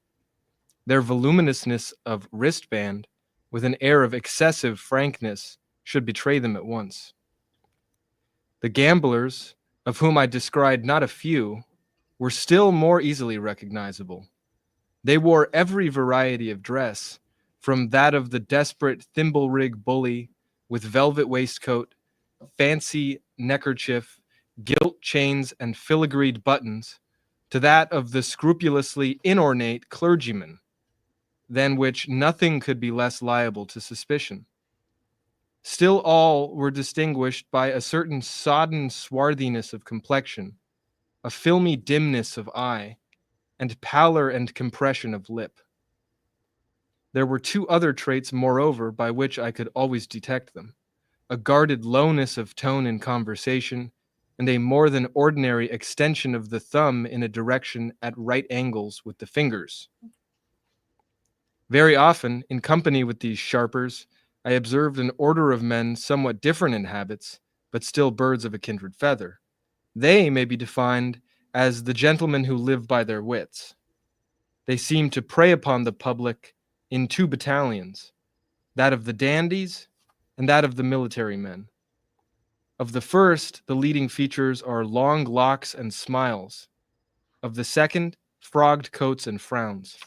C: Their voluminousness of wristband, with an air of excessive frankness, should betray them at once. The gamblers, of whom I descried not a few, were still more easily recognizable. They wore every variety of dress, from that of the desperate thimble-rig bully with velvet waistcoat, fancy neckerchief, gilt chains, and filigreed buttons, to that of the scrupulously inornate clergyman, than which nothing could be less liable to suspicion. Still all were distinguished by a certain sodden swarthiness of complexion, a filmy dimness of eye, and pallor and compression of lip. There were two other traits, moreover, by which I could always detect them: a guarded lowness of tone in conversation, and a more than ordinary extension of the thumb in a direction at right angles with the fingers. Very often, in company with these sharpers, I observed an order of men somewhat different in habits, but still birds of a kindred feather. They may be defined as the gentlemen who live by their wits. They seem to prey upon the public in two battalions, that of the dandies and that of the military men. Of the first, the leading features are long locks and smiles. Of the second, frogged coats and frowns.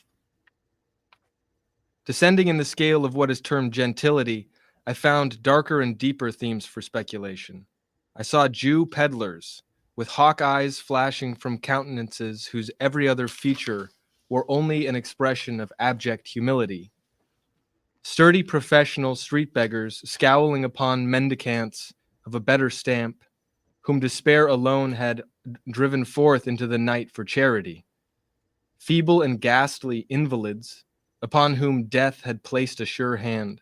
C: Descending in the scale of what is termed gentility, I found darker and deeper themes for speculation. I saw Jew peddlers, with hawk eyes flashing from countenances whose every other feature were only an expression of abject humility. Sturdy professional street beggars scowling upon mendicants of a better stamp, whom despair alone had driven forth into the night for charity. Feeble and ghastly invalids, upon whom death had placed a sure hand,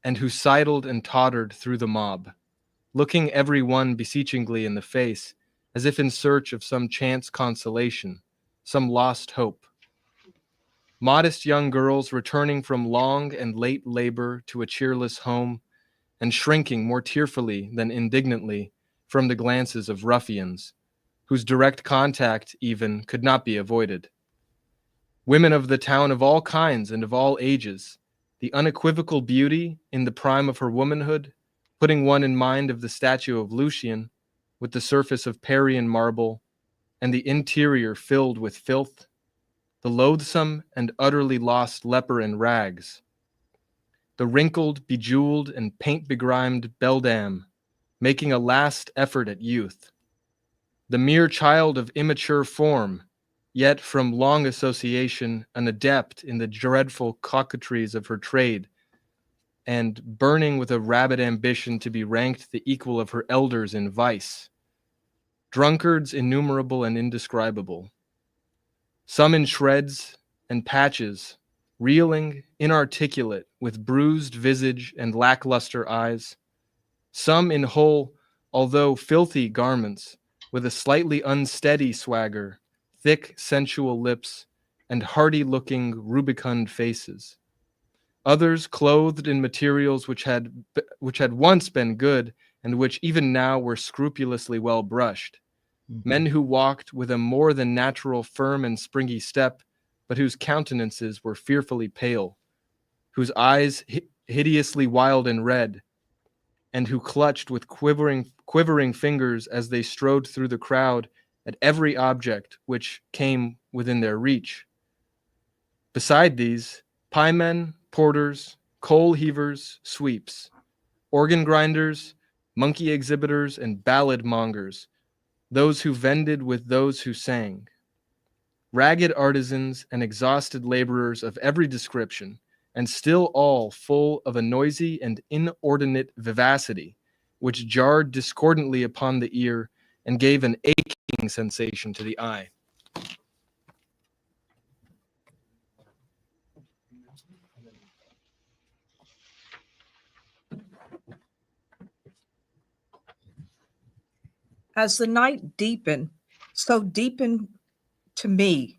C: and who sidled and tottered through the mob, looking every one beseechingly in the face, as if in search of some chance consolation, some lost hope. Modest young girls returning from long and late labor to a cheerless home, and shrinking more tearfully than indignantly from the glances of ruffians, whose direct contact even could not be avoided. Women of the town of all kinds and of all ages, the unequivocal beauty in the prime of her womanhood, putting one in mind of the statue of Lucian, with the surface of Parian marble, and the interior filled with filth, the loathsome and utterly lost leper in rags, the wrinkled, bejeweled, and paint-begrimed beldam, making a last effort at youth, the mere child of immature form, yet from long association an adept in the dreadful coquetries of her trade, and burning with a rabid ambition to be ranked the equal of her elders in vice, drunkards innumerable and indescribable, some in shreds and patches, reeling, inarticulate, with bruised visage and lackluster eyes, some in whole, although filthy garments, with a slightly unsteady swagger, thick, sensual lips, and hardy-looking, rubicund faces. Others clothed in materials which had once been good, and which even now were scrupulously well brushed. Men who walked with a more than natural firm and springy step, but whose countenances were fearfully pale, whose eyes hideously wild and red, and who clutched with quivering fingers as they strode through the crowd at every object which came within their reach. Beside these, piemen, porters, coal heavers, sweeps, organ grinders, monkey exhibitors, and ballad mongers, those who vended with those who sang, ragged artisans and exhausted laborers of every description, and still all full of a noisy and inordinate vivacity, which jarred discordantly upon the ear and gave an aching sensation to the eye.
D: As the night deepened, so deepened to me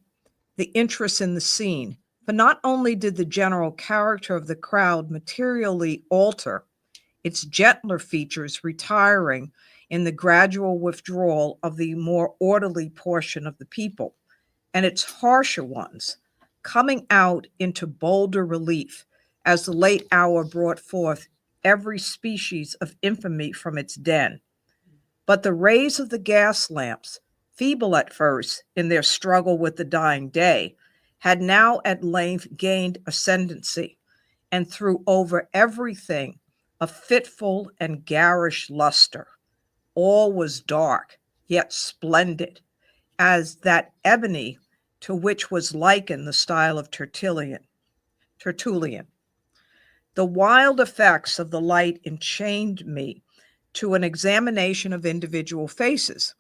D: the interest in the scene. But not only did the general character of the crowd materially alter, its gentler features retiring in the gradual withdrawal of the more orderly portion of the people, and its harsher ones coming out into bolder relief as the late hour brought forth every species of infamy from its den. But the rays of the gas lamps, feeble at first in their struggle with the dying day, had now at length gained ascendancy, and threw over everything a fitful and garish luster. All was dark, yet splendid, as that ebony to which was likened the style of Tertullian. The wild effects of the light enchained me to an examination of individual faces.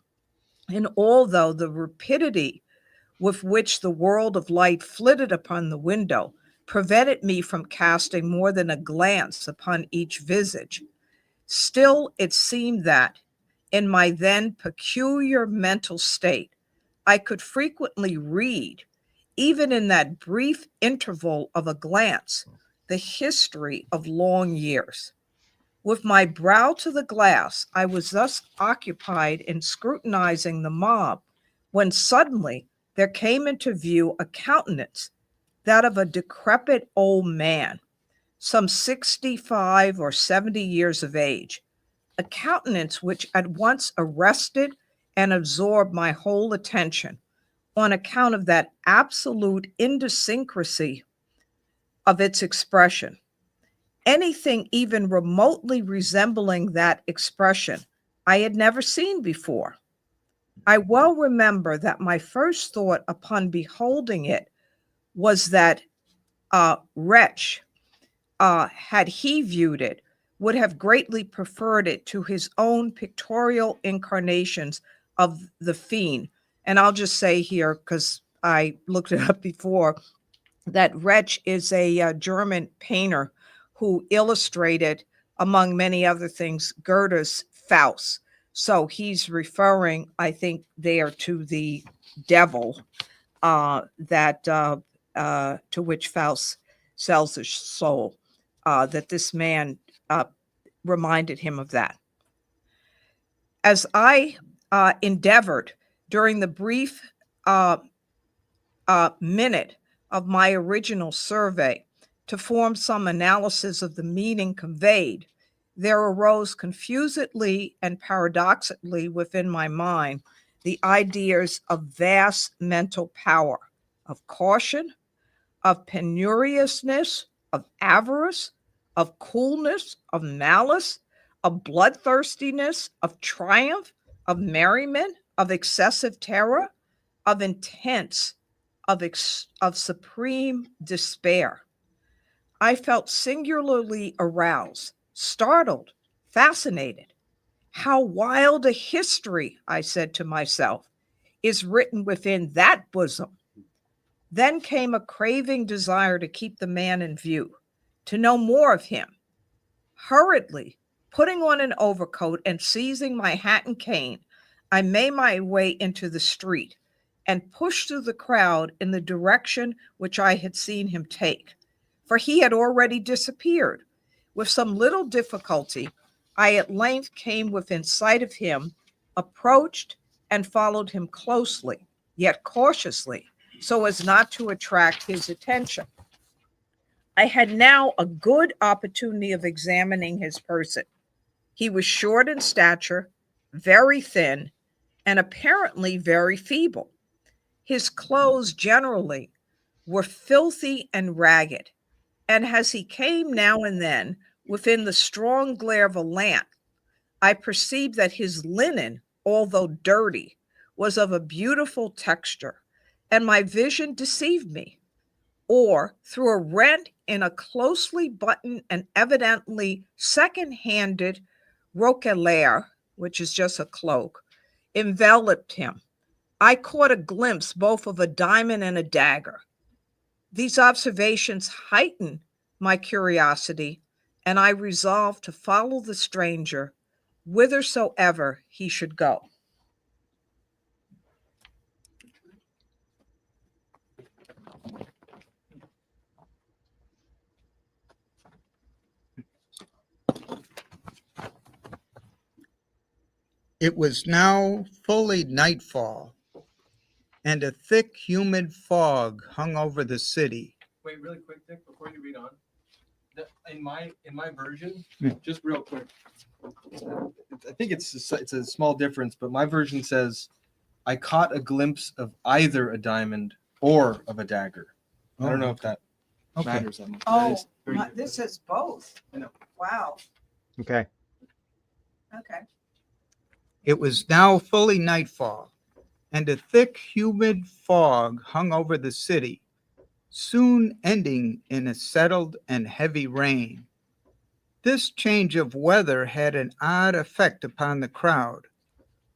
D: And although the rapidity with which the world of light flitted upon the window prevented me from casting more than a glance upon each visage, still it seemed that, in my then peculiar mental state, I could frequently read, even in that brief interval of a glance, the history of long years. With my brow to the glass, I was thus occupied in scrutinizing the mob when suddenly there came into view a countenance, that of a decrepit old man, some 65 or 70 years of age, a countenance which at once arrested and absorbed my whole attention on account of that absolute idiosyncrasy of its expression. Anything even remotely resembling that expression I had never seen before. I well remember that my first thought upon beholding it was that wretch, had he viewed it, would have greatly preferred it to his own pictorial incarnations of the fiend. And I'll just say here, because I looked it up before, that wretch is a German painter who illustrated, among many other things, Goethe's Faust. So he's referring, I think, there to the devil that to which Faust sells his soul, that this man reminded him of that. As I endeavored during the brief minute of my original survey to form some analysis of the meaning conveyed, there arose confusedly and paradoxically within my mind the ideas of vast mental power, of caution, of penuriousness, of avarice, of coolness, of malice, of bloodthirstiness, of triumph, of merriment, of excessive terror, of intense, of supreme despair. I felt singularly aroused, startled, fascinated. How wild a history, I said to myself, is written within that bosom. Then came a craving desire to keep the man in view, to know more of him. Hurriedly, putting on an overcoat and seizing my hat and cane, I made my way into the street and pushed through the crowd in the direction which I had seen him take, for he had already disappeared. With some little difficulty, I at length came within sight of him, approached, and followed him closely, yet cautiously, so as not to attract his attention. I had now a good opportunity of examining his person. He was short in stature, very thin, and apparently very feeble. His clothes generally were filthy and ragged, and as he came now and then within the strong glare of a lamp, I perceived that his linen, although dirty, was of a beautiful texture, and my vision deceived me. Or through a rent in a closely buttoned and evidently second-handed roquelaire, which is just a cloak, enveloped him. I caught a glimpse both of a diamond and a dagger. These observations heightened my curiosity, and I resolved to follow the stranger whithersoever he should go.
G: It was now fully nightfall, and a thick, humid fog hung over the city.
C: Wait, really quick, Dick, before you read on. In my version,
B: Yeah.
C: just real quick. I think it's a small difference, but my version says, "I caught a glimpse of either a diamond or of a dagger." I don't know if that matters that much. That is very different.
D: This is both.
C: I know.
D: Wow.
B: Okay.
D: Okay.
G: It was now fully nightfall, and a thick, humid fog hung over the city, soon ending in a settled and heavy rain. This change of weather had an odd effect upon the crowd,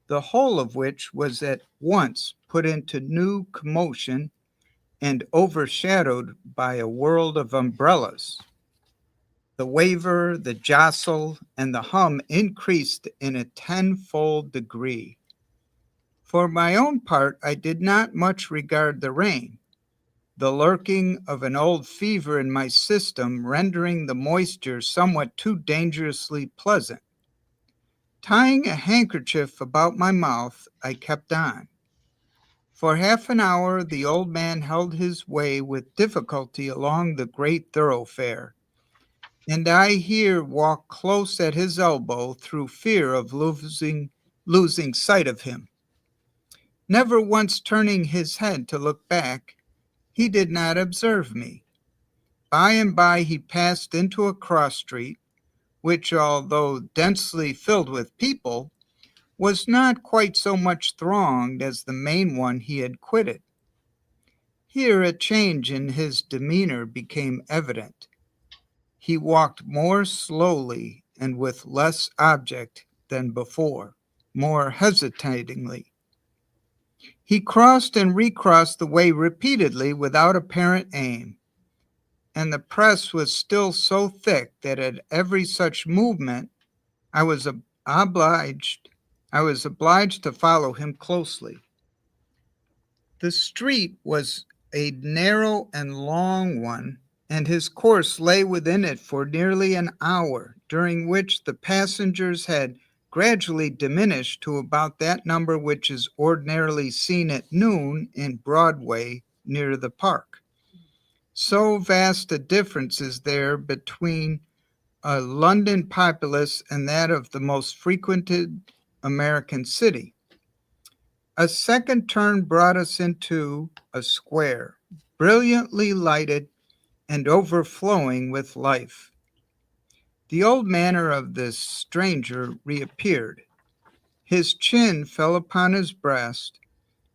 G: the whole of which was at once put into new commotion and overshadowed by a world of umbrellas. The waver, the jostle, and the hum increased in a tenfold degree. For my own part, I did not much regard the rain, the lurking of an old fever in my system rendering the moisture somewhat too dangerously pleasant. Tying a handkerchief about my mouth, I kept on. For half an hour, the old man held his way with difficulty along the great thoroughfare, and I here walked close at his elbow through fear of losing sight of him. Never once turning his head to look back, he did not observe me. By and by he passed into a cross street, which, although densely filled with people, was not quite so much thronged as the main one he had quitted. Here a change in his demeanor became evident. He walked more slowly and with less object than before, more hesitatingly. He crossed and recrossed the way repeatedly without apparent aim, and the press was still so thick that at every such movement I was obliged to follow him closely. The street was a narrow and long one, and his course lay within it for nearly an hour, during which the passengers had gradually diminished to about that number which is ordinarily seen at noon in Broadway near the park. So vast a difference is there between a London populace and that of the most frequented American city. A second turn brought us into a square, brilliantly lighted and overflowing with life. The old manner of this stranger reappeared. His chin fell upon his breast,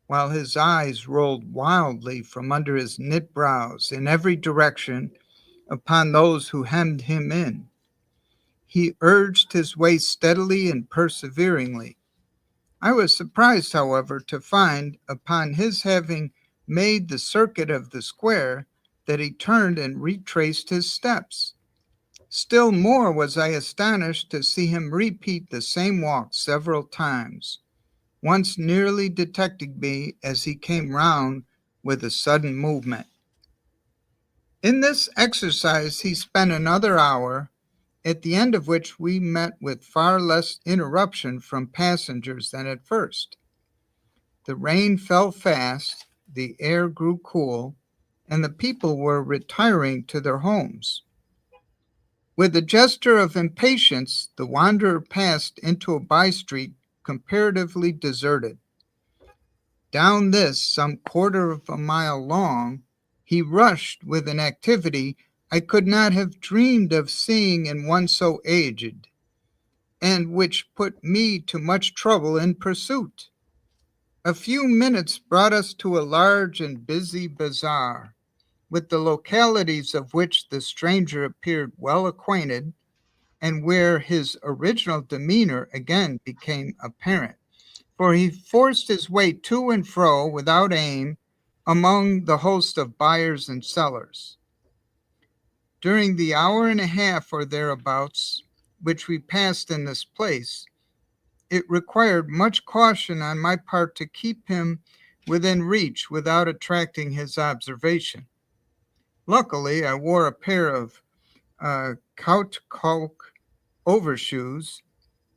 G: while his eyes rolled wildly from under his knit brows in every direction upon those who hemmed him in. He urged his way steadily and perseveringly. I was surprised, however, to find, upon his having made the circuit of the square, that he turned and retraced his steps. Still more was I astonished to see him repeat the same walk several times, once nearly detecting me as he came round with a sudden movement. In this exercise he spent another hour, at the end of which we met with far less interruption from passengers than at first. The rain fell fast, the air grew cool, and the people were retiring to their homes. With a gesture of impatience, the wanderer passed into a by-street comparatively deserted. Down this, some quarter of a mile long, he rushed with an activity I could not have dreamed of seeing in one so aged, and which put me to much trouble in pursuit. A few minutes brought us to a large and busy bazaar, with the localities of which the stranger appeared well acquainted, and where his original demeanor again became apparent, for he forced his way to and fro without aim among the host of buyers and sellers. During the hour and a half or thereabouts which we passed in this place, it required much caution on my part to keep him within reach without attracting his observation. Luckily, I wore a pair of caoutchouc overshoes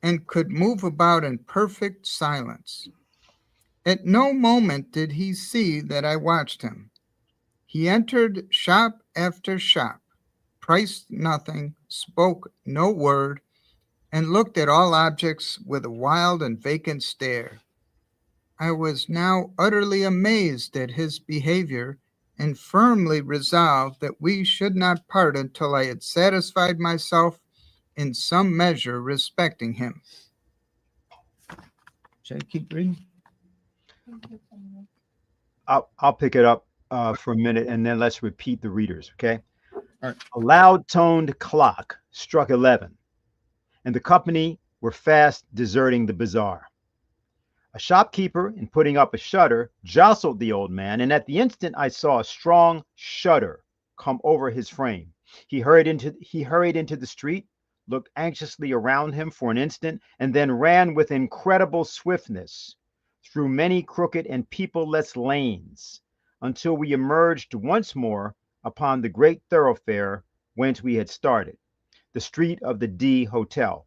G: and could move about in perfect silence. At no moment did he see that I watched him. He entered shop after shop, priced nothing, spoke no word, and looked at all objects with a wild and vacant stare. I was now utterly amazed at his behavior, and firmly resolved that we should not part until I had satisfied myself in some measure respecting him. Should I keep reading?
B: I'll pick it up for a minute, and then let's repeat the readers, okay?
C: All right.
B: A loud-toned clock struck 11, and the company were fast deserting the bazaar. A shopkeeper, in putting up a shutter, jostled the old man, and at the instant I saw a strong shudder come over his frame. He hurried into the street, looked anxiously around him for an instant, and then ran with incredible swiftness through many crooked and people-less lanes until we emerged once more upon the great thoroughfare whence we had started, the street of the D Hotel.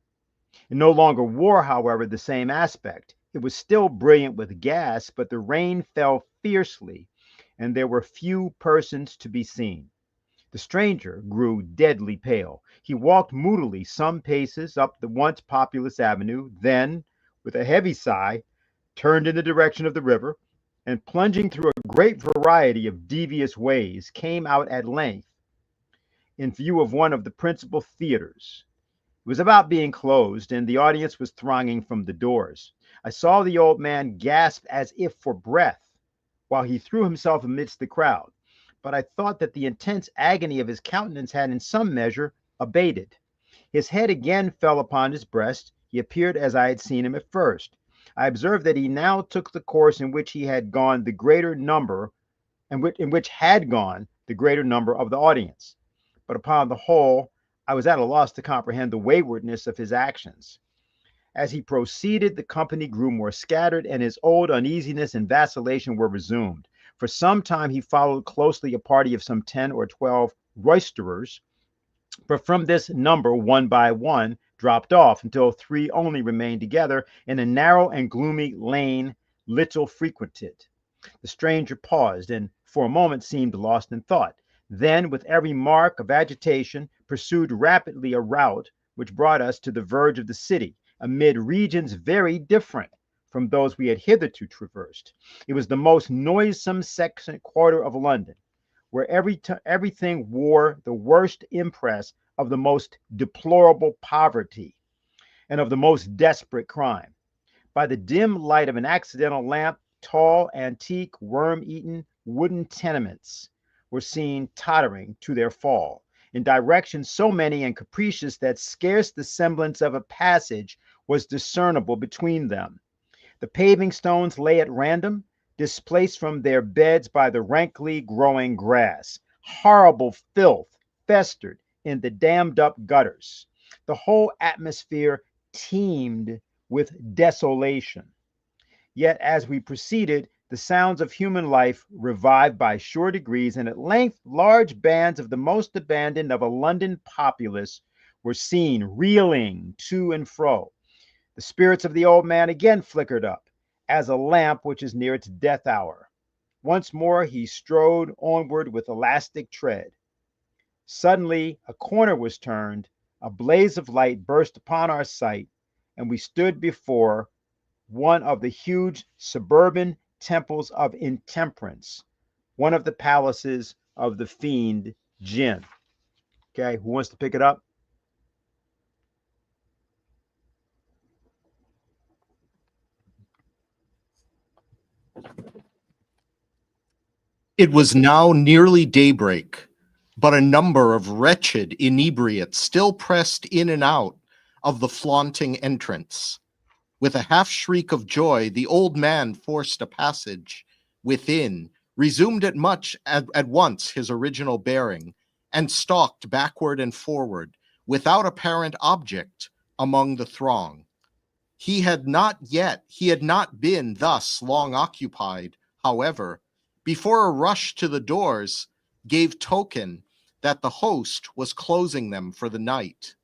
B: It no longer wore, however, the same aspect. It was still brilliant with gas, but the rain fell fiercely, and there were few persons to be seen. The stranger grew deadly pale. He walked moodily some paces up the once populous avenue, then, with a heavy sigh, turned in the direction of the river, and plunging through a great variety of devious ways, came out at length in view of one of the principal theaters. It was about being closed, and the audience was thronging from the doors. I saw the old man gasp as if for breath, while he threw himself amidst the crowd, but I thought that the intense agony of his countenance had in some measure abated. His head again fell upon his breast. He appeared as I had seen him at first. I observed that he now took the course in which he had gone the greater number, in which had gone the greater number of the audience. But upon the whole, I was at a loss to comprehend the waywardness of his actions. As he proceeded, the company grew more scattered, and his old uneasiness and vacillation were resumed. For some time, he followed closely a party of some 10 or 12 roisterers, but from this number, one by one, dropped off until three only remained together in a narrow and gloomy lane little frequented. The stranger paused and for a moment seemed lost in thought. Then, with every mark of agitation, pursued rapidly a route which brought us to the verge of the city, amid regions very different from those we had hitherto traversed. It was the most noisome section quarter of London, where everything wore the worst impress of the most deplorable poverty and of the most desperate crime. By the dim light of an accidental lamp, tall, antique, worm-eaten wooden tenements were seen tottering to their fall, in directions so many and capricious that scarce the semblance of a passage was discernible between them. The paving stones lay at random, displaced from their beds by the rankly growing grass. Horrible filth festered in the dammed up gutters. The whole atmosphere teemed with desolation. Yet as we proceeded, the sounds of human life revived by sure degrees, and at length large bands of the most abandoned of a London populace were seen reeling to and fro. The spirits of the old man again flickered up, as a lamp which is near its death hour. Once more he strode onward with elastic tread. Suddenly a corner was turned, a blaze of light burst upon our sight, and we stood before one of the huge suburban temples of intemperance, one of the palaces of the fiend Jinn. Okay, who wants to pick it up?
E: It was now nearly daybreak, but a number of wretched inebriates still pressed in and out of the flaunting entrance. With a half shriek of joy, the old man forced a passage within, resumed at once his original bearing, and stalked backward and forward, without apparent object, among the throng. He had not been thus long occupied, however, before a rush to the doors gave token that the host was closing them for the night.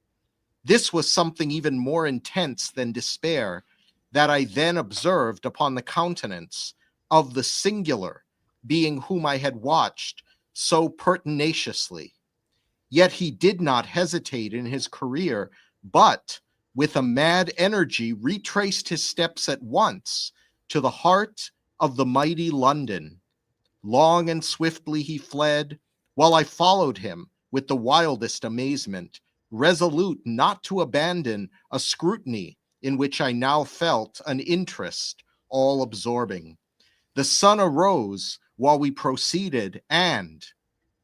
E: This was something even more intense than despair that I then observed upon the countenance of the singular being whom I had watched so pertinaciously. Yet he did not hesitate in his career, but with a mad energy retraced his steps at once to the heart of the mighty London. Long and swiftly he fled, while I followed him with the wildest amazement, resolute not to abandon a scrutiny in which I now felt an interest all absorbing. The sun arose while we proceeded, and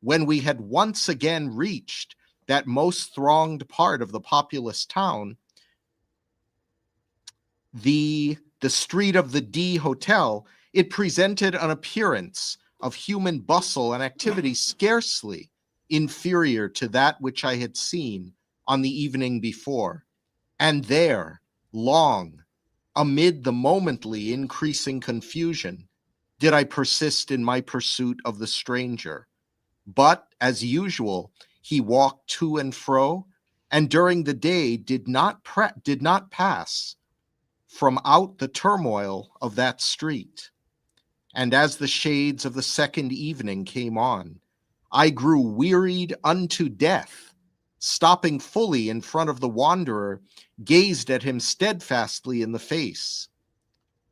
E: when we had once again reached that most thronged part of the populous town, the street of the D Hotel, it presented an appearance of human bustle and activity scarcely inferior to that which I had seen on the evening before. And there, long, amid the momently increasing confusion, did I persist in my pursuit of the stranger. But, as usual, he walked to and fro, and during the day did not pass from out the turmoil of that street. And as the shades of the second evening came on, I grew wearied unto death, stopping fully in front of the wanderer, gazed at him steadfastly in the face.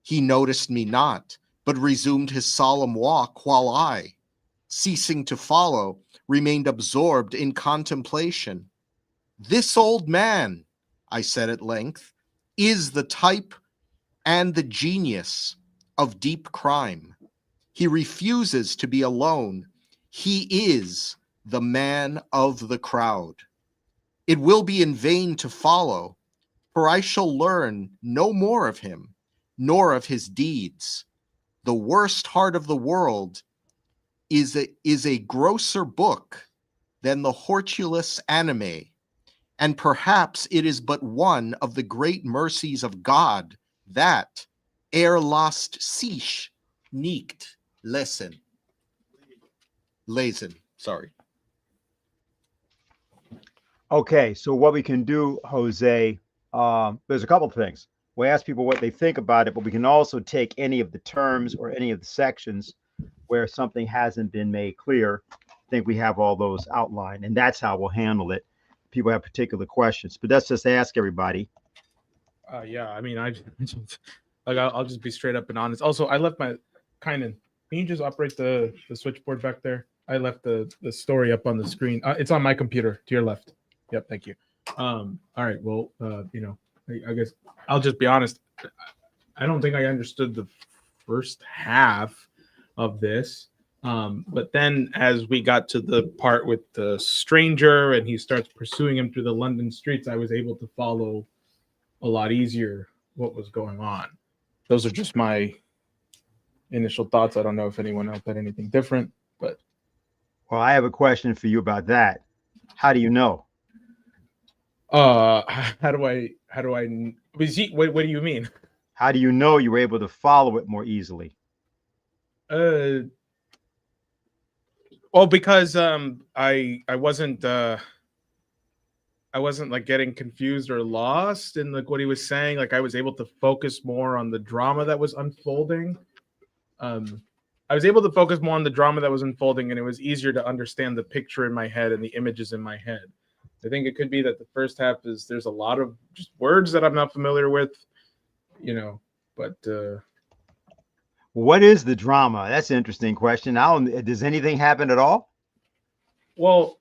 E: He noticed me not, but resumed his solemn walk, while I, ceasing to follow, remained absorbed in contemplation. This old man, I said at length, is the type and the genius of deep crime. He refuses to be alone. He is the man of the crowd. It will be in vain to follow, for I shall learn no more of him, nor of his deeds. The worst heart of the world is a grosser book than the Hortulus Anime, and perhaps it is but one of the great mercies of God that, ere last sich nicht lesen. Lazen. Sorry.
B: Okay, so what we can do, Jose, there's a couple of things. We ask people what they think about it, but we can also take any of the terms or any of the sections where something hasn't been made clear. I think we have all those outlined, and that's how we'll handle it. People have particular questions, but let's just ask everybody.
A: Yeah, I mean, I'll just be straight up and honest. Also, I left my kind of. Can you just operate the switchboard back there? I left the story up on the screen. It's on my computer to your left. Yep, thank you. All right. Well, I guess I'll just be honest. I don't think I understood the first half of this. But then as we got to the part with the stranger and he starts pursuing him through the London streets, I was able to follow a lot easier what was going on. Those are just my initial thoughts. I don't know if anyone else had anything different, but
B: Well, I have a question for you about that. How do you know?
A: how do I what do you mean?
B: How do you know you were able to follow it more easily?
A: Well, because I wasn't like getting confused or lost in like what he was saying. Like I was able to focus more on the drama that was unfolding. I was able to focus more on the drama that was unfolding, and it was easier to understand the picture in my head and the images in my head. I think it could be that the first half is there's a lot of just words that I'm not familiar with, but
B: What is the drama? That's an interesting question. Does anything happen at all?
A: well,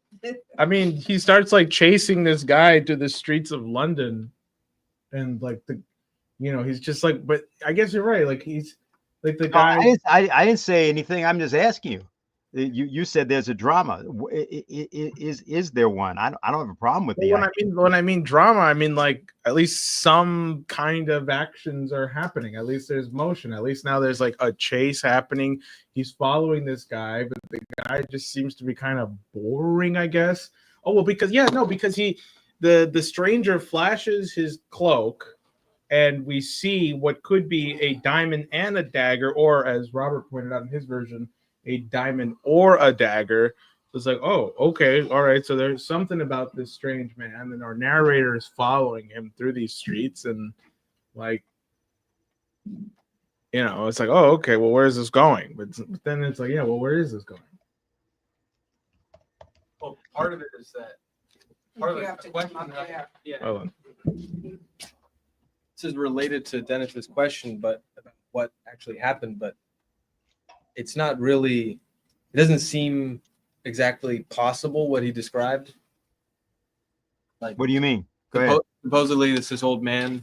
A: I mean, he starts like chasing this guy to the streets of London, and like he's just like, but I guess you're right. Like he's like the guy.
B: I didn't say anything. I'm just asking you. You said there's a drama. Is there one? I don't have a problem with the idea.
A: When I mean drama, I mean like at least some kind of actions are happening. At least there's motion. At least now there's like a chase happening. He's following this guy, but the guy just seems to be kind of boring, I guess. Oh well, because the stranger flashes his cloak, and we see what could be a diamond and a dagger, or as Robert pointed out in his version, a diamond or a dagger. It's like, oh, okay, all right. So there's something about this strange man, and our narrator is following him through these streets, and like, it's like, oh, okay, well, where is this going? But then it's like, yeah, well, where is this going?
C: Well, part of it is that part of the question. Yeah.
A: Oh,
C: This is related to Dennis's question, but about what actually happened, but it's not really, it doesn't seem exactly possible what he described. Like,
B: What do you mean? Go ahead.
C: Supposedly this old man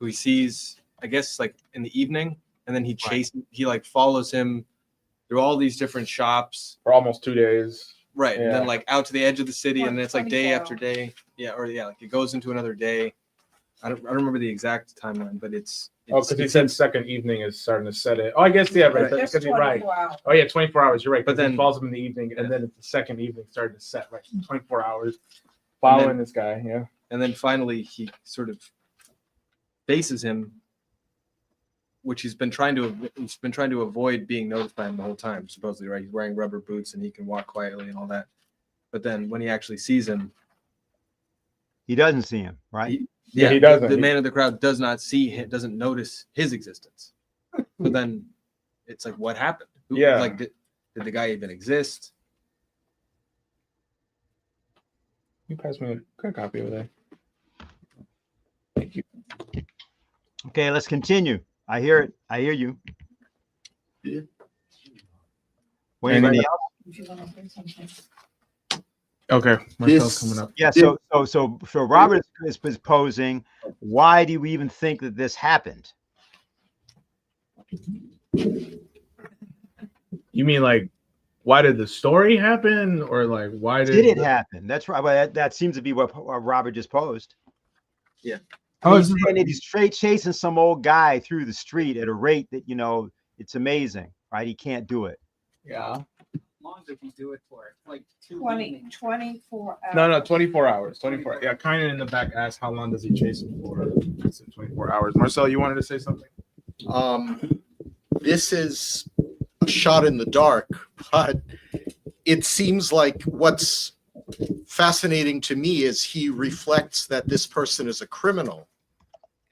C: who he sees, I guess, like in the evening, and then he like follows him through all these different shops
A: for almost 2 days.
C: Right.
A: Yeah.
C: And then like out to the edge of the city, and then it's like day
D: 24
C: after day. Yeah, like it goes into another day. I don't remember the exact timeline, but it's
A: because he said second evening is starting to set it. Oh, I guess right.
C: Right.
A: Because you're right.
D: Wow.
A: Oh yeah, 24 hours. You're right.
C: But
A: But then
C: then-
A: he falls him in the evening, and then it's the second evening starting to set. Right, 24 hours following this guy. Yeah.
C: and then finally he sort of faces him, which he's been trying to avoid being noticed by him the whole time, supposedly, right? He's wearing rubber boots and he can walk quietly and all that. But then when he actually sees him,
B: He doesn't see him, right?
A: He doesn't.
C: The man of the crowd does not see him, doesn't notice his existence. So then it's like, what happened?
A: Yeah.
C: Like, did the guy even exist?
A: You pass me a copy over there. Thank you.
B: Okay, let's continue. I hear it. I hear you.
E: Yeah.
B: What do you
A: Anybody
B: else?
A: Okay, Marcel's
E: This-
A: coming up.
B: Yeah. So Robert is posing. Why do we even think that this happened?
A: You mean like, why did the story happen, or like why
B: Did it happen? That's right. Well, that seems to be what Robert just posed.
A: Oh,
B: He's saying that he's straight chasing some old guy through the street at a rate that it's amazing, right? He can't do it.
A: Yeah.
F: long did he do it for? Like
D: 24 hours.
A: No, 24 hours. 24. Yeah, kind of in the back asked how long does he chase him for? I said 24 hours. Marcel, you wanted to say something?
E: This is a shot in the dark, but it seems like what's fascinating to me is he reflects that this person is a criminal.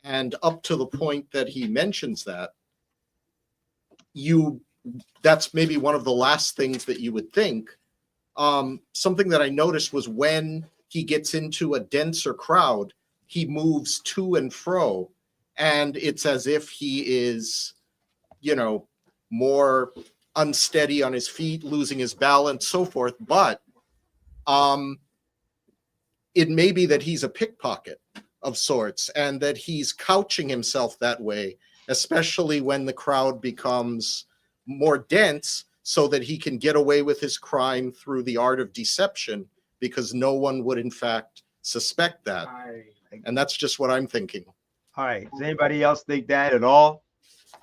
E: And up to the point that he mentions that, that's maybe one of the last things that you would think. Something that I noticed was when he gets into a denser crowd, he moves to and fro, and it's as if he is, more unsteady on his feet, losing his balance, so forth. But it may be that he's a pickpocket of sorts, and that he's couching himself that way, especially when the crowd becomes more dense, so that he can get away with his crime through the art of deception, because no one would in fact suspect that. And that's just what I'm thinking.
B: All right. Does anybody else think that at all?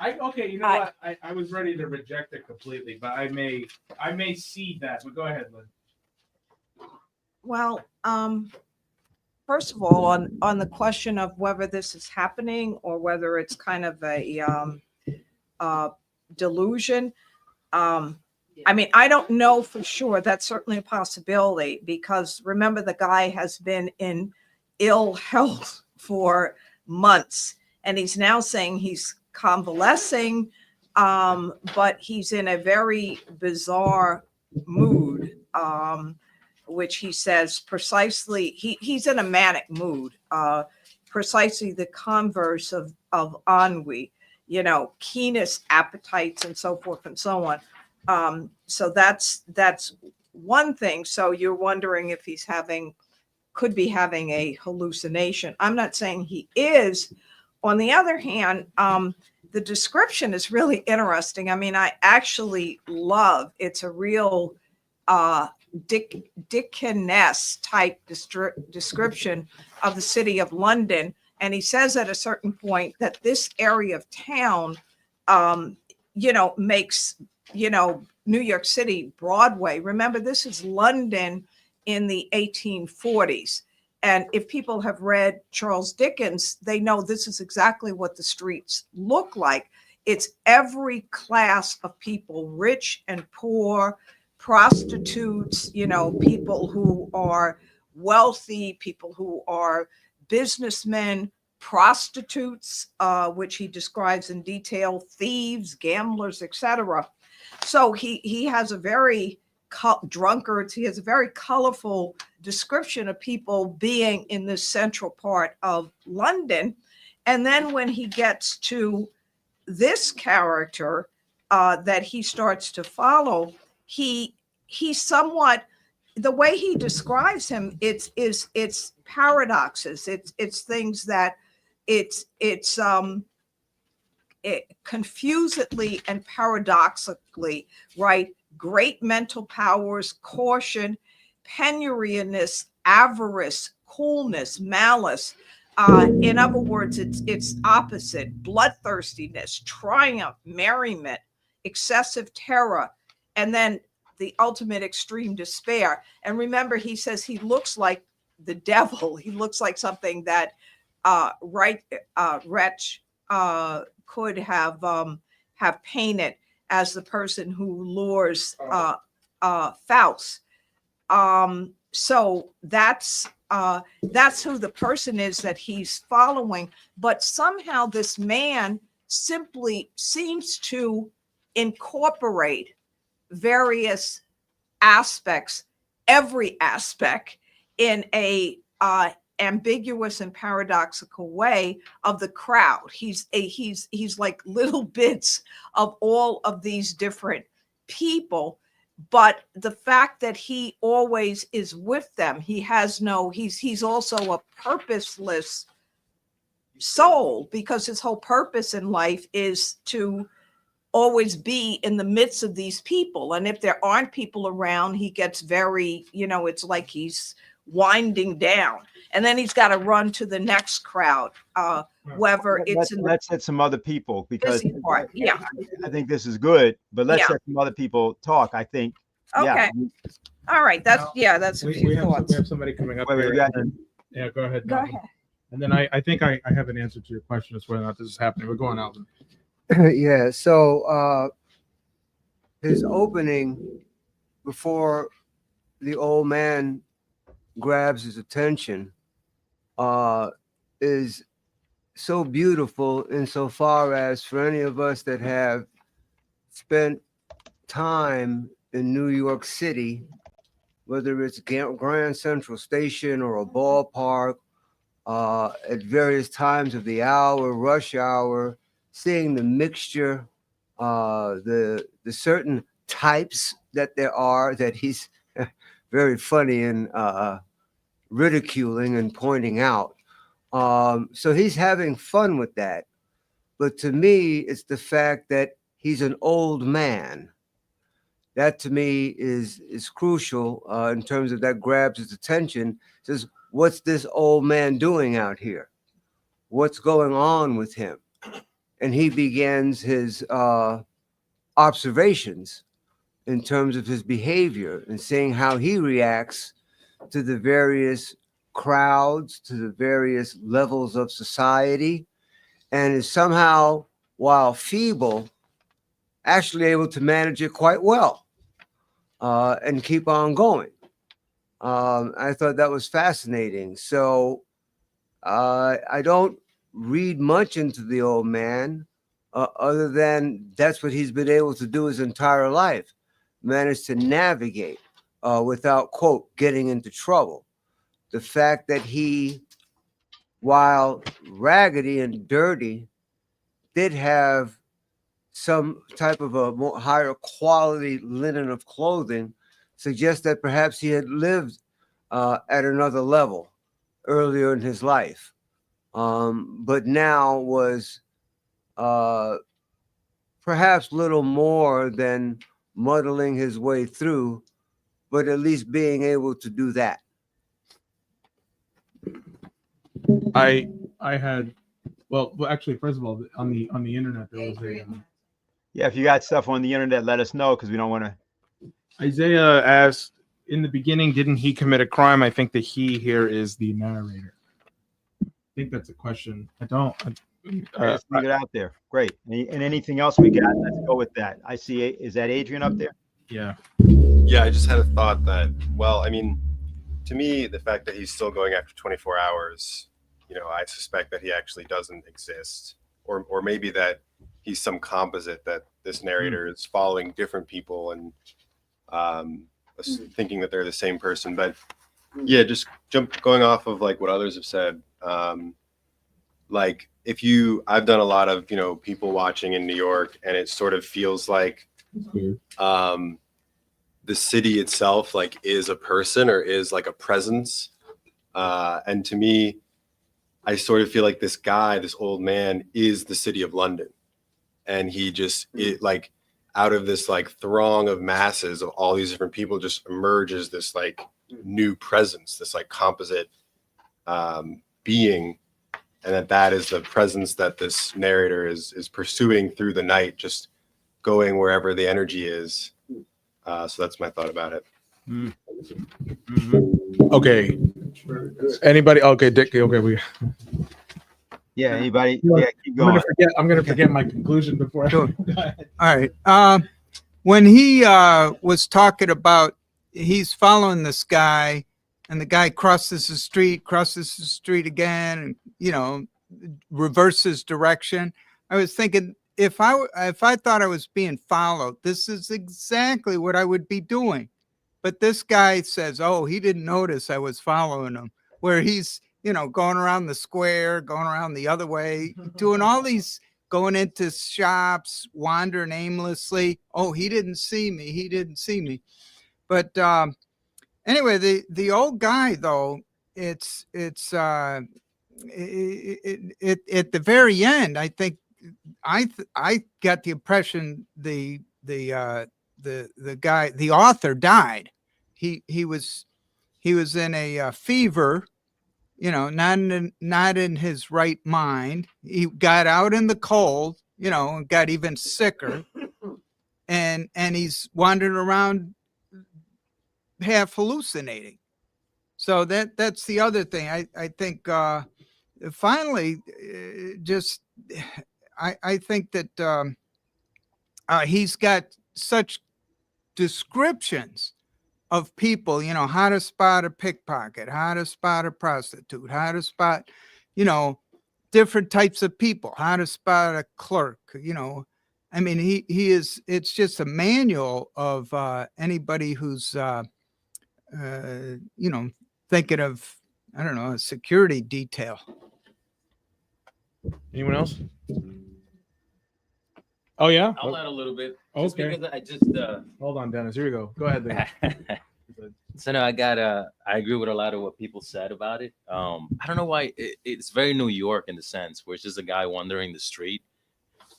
A: Okay, you know what? I was ready to reject it completely, but I may see that. But go ahead, Lynn.
D: Well, first of all, on the question of whether this is happening or whether it's kind of a delusion, I mean, I don't know for sure. That's certainly a possibility, because remember, the guy has been in ill health for months, and he's now saying he's convalescing, but he's in a very bizarre mood, which he says precisely, he's in a manic mood, precisely the converse of ennui, keenest appetites and so forth and so on. So that's one thing. So you're wondering if he's could be having a hallucination. I'm not saying he is. On the other hand, the description is really interesting. I mean, I actually love, it's a real Dickens type description of the city of London. And he says at a certain point that this area of town, makes, New York City Broadway. Remember, this is London in the 1840s. And if people have read Charles Dickens, they know this is exactly what the streets look like. It's every class of people, rich and poor, prostitutes, people who are wealthy, people who are businessmen, prostitutes, which he describes in detail, thieves, gamblers, etc. So he has a very drunkards. He has a very colorful description of people being in the central part of London. And then when he gets to this character that he starts to follow, he somewhat, the way he describes him, it's paradoxes. It's things that it's confusedly and paradoxically, right? Great mental powers, caution, penuriousness, avarice, coolness, malice. In other words, it's opposite: bloodthirstiness, triumph, merriment, excessive terror, and then the ultimate extreme despair. And remember, he says he looks like the devil. He looks like something that Wretch could have painted as the person who lures Faust. So that's who the person is that he's following. But somehow this man simply seems to incorporate various aspects, every aspect, in a ambiguous and paradoxical way of the crowd. He's like little bits of all of these different people, but the fact that he always is with them, he's also a purposeless soul, because his whole purpose in life is to always be in the midst of these people. And if there aren't people around, he gets very, it's like he's winding down, and then he's got to run to the next crowd, whether
B: let's hit some other people, because
D: part. Yeah,
B: I think this is good, but let's
D: Yeah.
B: let some other people talk. I think.
D: Okay. All right. That's a
A: We
D: few
A: have
D: thoughts.
A: somebody coming up
B: Wait,
A: here.
B: go
A: and then- yeah, go ahead.
D: Go
A: Malcolm.
D: ahead.
A: And then I think I have an answer to your question as to whether or not this is happening. We're going out.
H: Yeah, so his opening before the old man grabs his attention is so beautiful insofar as for any of us that have spent time in New York City, whether it's Grand Central Station or a ballpark, at various times of the hour, rush hour, seeing the mixture, the certain types that there are that he's very funny in ridiculing and pointing out. So he's having fun with that. But to me, it's the fact that he's an old man. That to me is crucial in terms of that grabs his attention. Says, what's this old man doing out here? What's going on with him? And he begins his observations in terms of his behavior and seeing how he reacts to the various crowds, to the various levels of society, and is somehow, while feeble, actually able to manage it quite well and keep on going. I thought that was fascinating. So I don't read much into the old man other than that's what he's been able to do his entire life, managed to navigate without, quote, getting into trouble. The fact that he, while raggedy and dirty, did have some type of a more higher quality linen of clothing suggests that perhaps he had lived at another level earlier in his life, but now was perhaps little more than muddling his way through, but at least being able to do that.
A: I had, well, actually, first of all, on the internet there was a
B: Yeah, if you got stuff on the internet, let us know because we don't want to.
A: Isaiah asked in the beginning, didn't he commit a crime? I think the he here is the narrator. I think that's a question. I don't.
B: Let's leave it out there. Great. And anything else we got? Let's go with that. I see. Is that Adrian up there?
A: Yeah.
I: Yeah, I just had a thought that, well, I mean, to me, the fact that he's still going after 24 hours, you know, I suspect that he actually doesn't exist, or maybe that he's some composite that this narrator is following different people and thinking that they're the same person. But yeah, just going off of like what others have said. Like I've done a lot of, you know, people watching in New York, and it sort of feels like the city itself like is a person or is like a presence. And to me, I sort of feel like this guy, this old man, is the city of London. And he just like out of this like throng of masses of all these different people just emerges this like new presence, this like composite being. And that is the presence that this narrator is pursuing through the night, just going wherever the energy is. So that's my thought about it.
A: Okay. Anybody? Okay, Dick. Okay,
B: Yeah. Anybody? Yeah. Keep going.
A: I'm gonna forget my conclusion before.
G: Sure. All right. When he was talking about he's following this guy, and the guy crosses the street again, and you know, reverses direction. I was thinking, if I thought I was being followed, this is exactly what I would be doing. But this guy says, oh, he didn't notice I was following him, where he's, you know, going around the square, going around the other way, doing all these, going into shops, wandering aimlessly. Oh, he didn't see me. But anyway, the old guy, though, it's at the very end, I think I got the impression the guy, the author, died. He was in a fever, you know, not in his right mind. He got out in the cold, you know, and got even sicker, and he's wandering around half hallucinating. So that's the other thing. I think finally, just I think that he's got such descriptions of people, you know, how to spot a pickpocket, how to spot a prostitute, how to spot, you know, different types of people, how to spot a clerk, you know. I mean, he is, it's just a manual of anybody who's, you know, thinking of, I don't know, a security detail.
A: Anyone else? Oh yeah.
J: I'll add a little bit. Just
A: Okay.
J: because I just
A: Hold on, Dennis. Here we go. Go ahead, Dennis.
J: so no, I agree with a lot of what people said about it. I don't know why it's very New York in the sense where it's just a guy wandering the street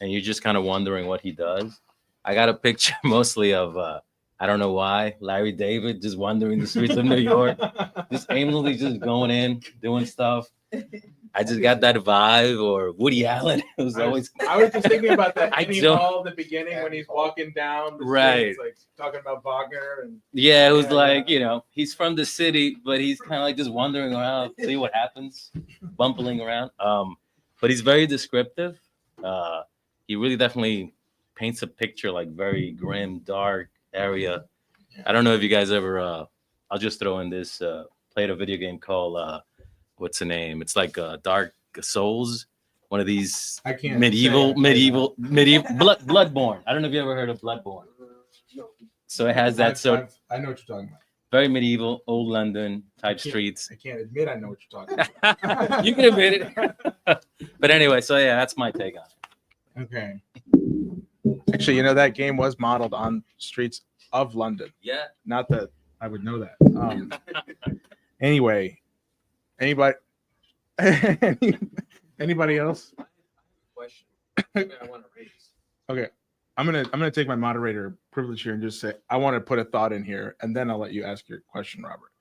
J: and you're just kind of wondering what he does. I got a picture mostly of I don't know why, Larry David just wandering the streets of New York, just aimlessly just going in, doing stuff. I just got that vibe, or Woody Allen. It was always.
A: I was just thinking about that
J: I
A: Annie
J: don't-
A: Hall at the beginning when he's walking down the
J: Right.
A: streets, like talking about Wagner and
J: Yeah, it was
A: Yeah,
J: like,
A: yeah.
J: you know, he's from the city, but he's kind of like just wandering around, see what happens, bumbling around. But he's very descriptive. He really definitely paints a picture like very grim, dark area. I don't know if you guys ever. I'll just throw in this. Played a video game called what's the name? It's like Dark Souls. One of these
A: I can't
J: medieval
A: say
J: Bloodborne. I don't know if you ever heard of Bloodborne. So it has that sort of
A: I know what you're talking about.
J: very medieval, old London type
A: can't-
J: streets.
A: I can't admit I know what you're talking about.
J: You can admit it. But anyway, so yeah, that's my take on it.
A: Okay. Actually, you know that game was modeled on streets of London.
J: Yeah.
A: Not that I would know that. Anyway, anybody anybody else?
C: Question. I want to raise.
A: Okay. I'm gonna take my moderator privilege here and just say I want to put a thought in here, and then I'll let you ask your question, Robert.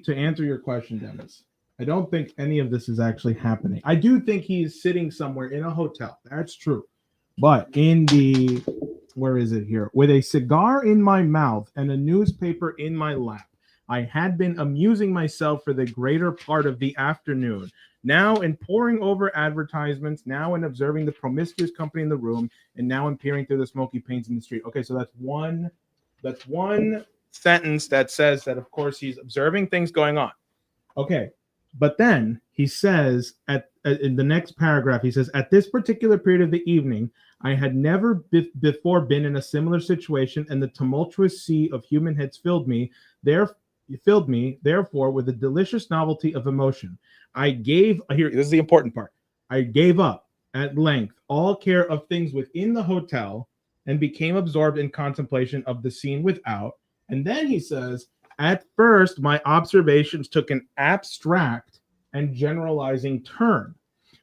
A: To answer your question, Dennis, I don't think any of this is actually happening. I do think he's sitting somewhere in a hotel. That's true. But where is it here? With a cigar in my mouth and a newspaper in my lap, I had been amusing myself for the greater part of the afternoon. Now in poring over advertisements, now in observing the promiscuous company in the room, and now in peering through the smoky panes in the street. Okay, so that's one sentence that says that, of course, he's observing things going on. Okay, but then he says in the next paragraph, he says, at this particular period of the evening, I had never before been in a similar situation, and the tumultuous sea of human heads filled me, therefore, with a delicious novelty of emotion. This is the important part. I gave up at length all care of things within the hotel and became absorbed in contemplation of the scene without. And then he says, at first, my observations took an abstract and generalizing turn.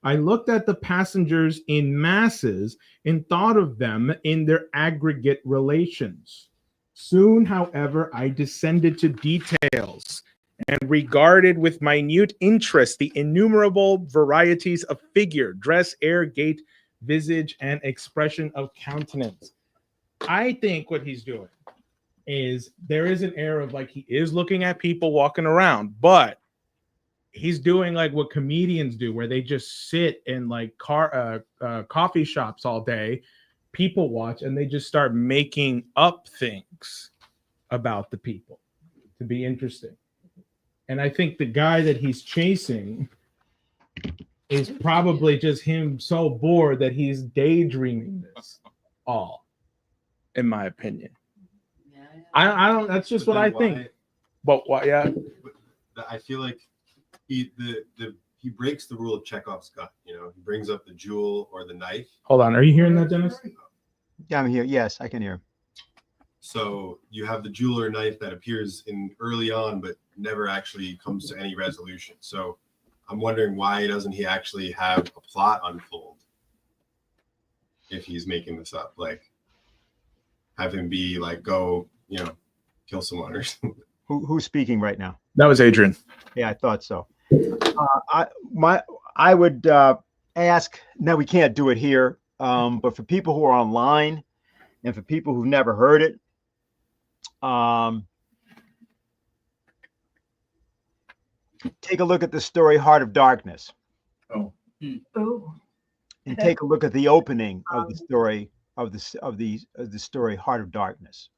A: I looked at the passengers in masses and thought of them in their aggregate relations. Soon, however, I descended to details and regarded with minute interest the innumerable varieties of figure, dress, air, gait, visage, and expression of countenance. I think what he's doing is there is an air of like he is looking at people walking around, but he's doing like what comedians do, where they just sit in like coffee shops all day, people watch, and they just start making up things about the people to be interesting. And I think the guy that he's chasing is probably just him so bored that he's daydreaming this all, in my opinion. I don't. That's just what I think. But why? Yeah.
I: I feel like he breaks the rule of Chekhov's gun. You know, he brings up the jewel or the knife.
A: Hold on. Are you hearing that, Dennis?
B: Yeah, I'm here. Yes, I can hear.
I: So you have the jewel or knife that appears in early on, but never actually comes to any resolution. So I'm wondering why doesn't he actually have a plot unfold if he's making this up? Like, have him be like, go, you know, kill someone or something.
B: Who's speaking right now?
A: That was Adrian.
B: Yeah, I thought so. I would ask. Now we can't do it here, but for people who are online and for people who've never heard it, take a look at the story "Heart of Darkness."
A: Oh.
B: And take a look at the opening of the story of the story Heart of Darkness,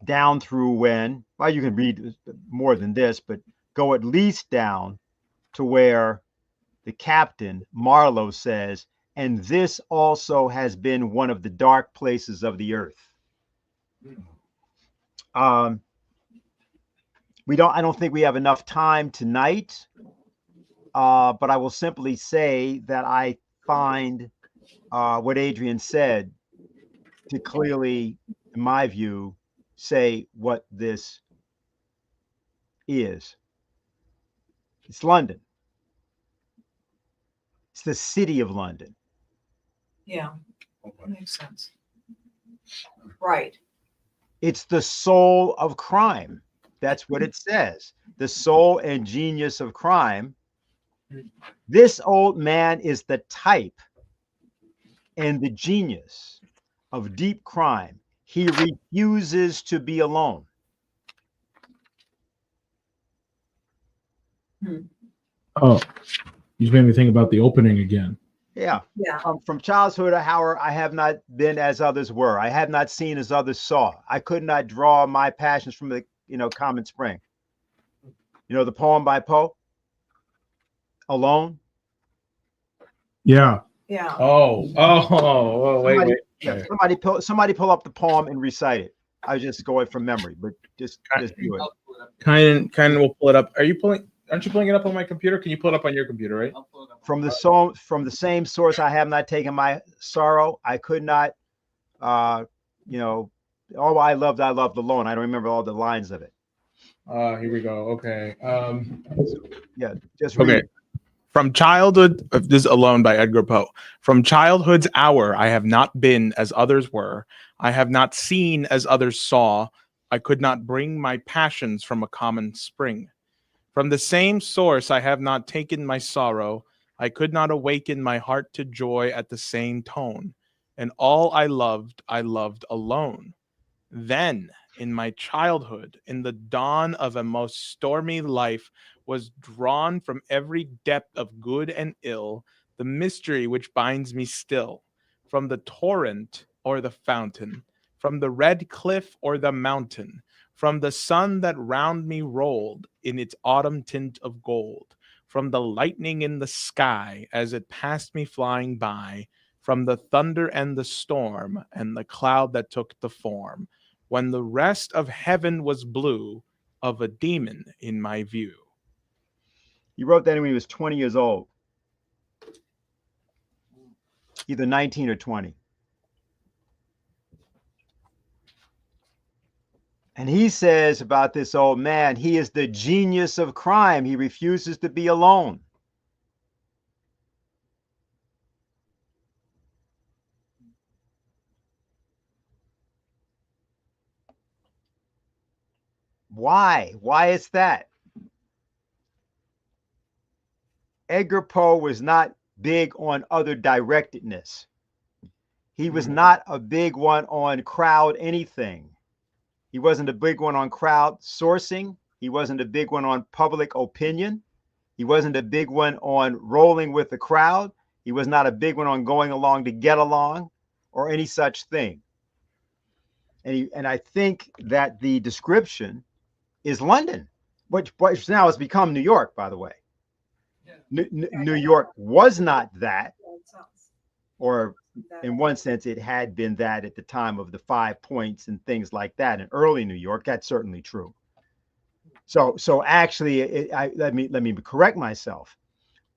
B: down through when, well, you can read more than this, but go at least down to where the captain Marlowe says, and this also has been one of the dark places of the earth. I don't think we have enough time tonight, but I will simply say that I find what Adrian said to clearly, in my view, say what this is. It's London. It's the city of London.
D: Yeah, that makes sense. Right.
B: It's the soul of crime. That's what it says. The soul and genius of crime. This old man is the type and the genius of deep crime. He refuses to be alone.
A: Oh, you just made me think about the opening again.
B: Yeah.
D: Yeah.
B: From childhood, however, I have not been as others were. I have not seen as others saw. I could not draw my passions from the, common spring. The poem by Poe, Alone.
A: Yeah.
D: Yeah.
A: Wait.
B: Yeah, somebody pull up the poem and recite it. I was just going from memory, but just do it.
A: Kind of will pull it up. Aren't you pulling it up on my computer? Can you pull it up on your computer, right?
B: From the same source, I have not taken my sorrow. I could not, oh, I loved alone. I don't remember all the lines of it.
A: Here we go. Okay.
B: Yeah, just read it.
A: From childhood, this is Alone by Edgar Poe. From childhood's hour, I have not been as others were. I have not seen as others saw. I could not bring my passions from a common spring. From the same source, I have not taken my sorrow. I could not awaken my heart to joy at the same tone. And all I loved alone. Then, in my childhood, in the dawn of a most stormy life, was drawn from every depth of good and ill the mystery which binds me still, from the torrent or the fountain, from the red cliff or the mountain, from the sun that round me rolled in its autumn tint of gold, from the lightning in the sky as it passed me flying by, from the thunder and the storm and the cloud that took the form, when the rest of heaven was blue, of a demon in my view.
B: He wrote that when he was 20 years old, either 19 or 20. And he says about this old man, he is the genius of crime. He refuses to be alone. Why? Why is that? Edgar Poe was not big on other directedness. He was not a big one on crowd anything. He wasn't a big one on crowd sourcing. He wasn't a big one on public opinion. He wasn't a big one on rolling with the crowd. He was not a big one on going along to get along or any such thing. And I think that the description is London, which now has become New York, by the way. New York was not that, or in one sense, it had been that at the time of the 5 points and things like that in early New York. That's certainly true. So actually, let me correct myself.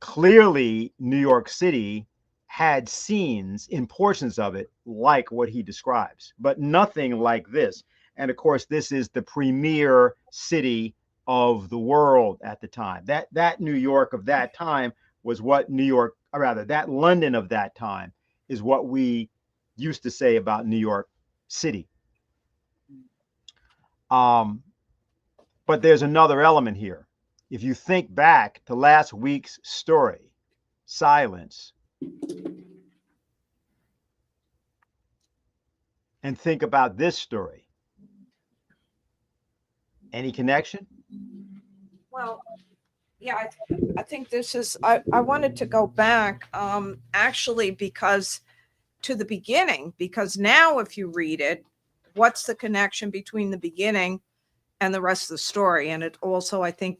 B: Clearly, New York City had scenes in portions of it like what he describes, but nothing like this. And of course, this is the premier city of the world at the time. That New York of that time was what New York, or rather, that London of that time is what we used to say about New York City. But there's another element here. If you think back to last week's story, Silence, and think about this story, any connection?
D: Well, yeah, I think this is, I wanted to go back actually because to the beginning, because now if you read it, what's the connection between the beginning and the rest of the story? And it also, I think,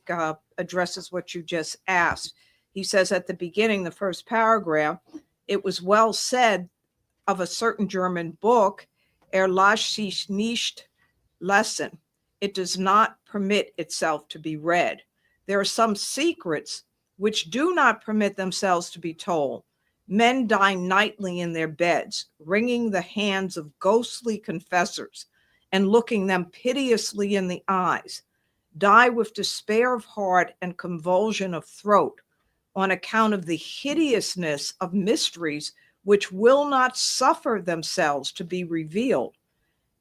D: addresses what you just asked. He says at the beginning, the first paragraph, it was well said of a certain German book, las sich nicht lesen. It does not permit itself to be read. There are some secrets which do not permit themselves to be told. Men die nightly in their beds, wringing the hands of ghostly confessors and looking them piteously in the eyes, die with despair of heart and convulsion of throat on account of the hideousness of mysteries which will not suffer themselves to be revealed.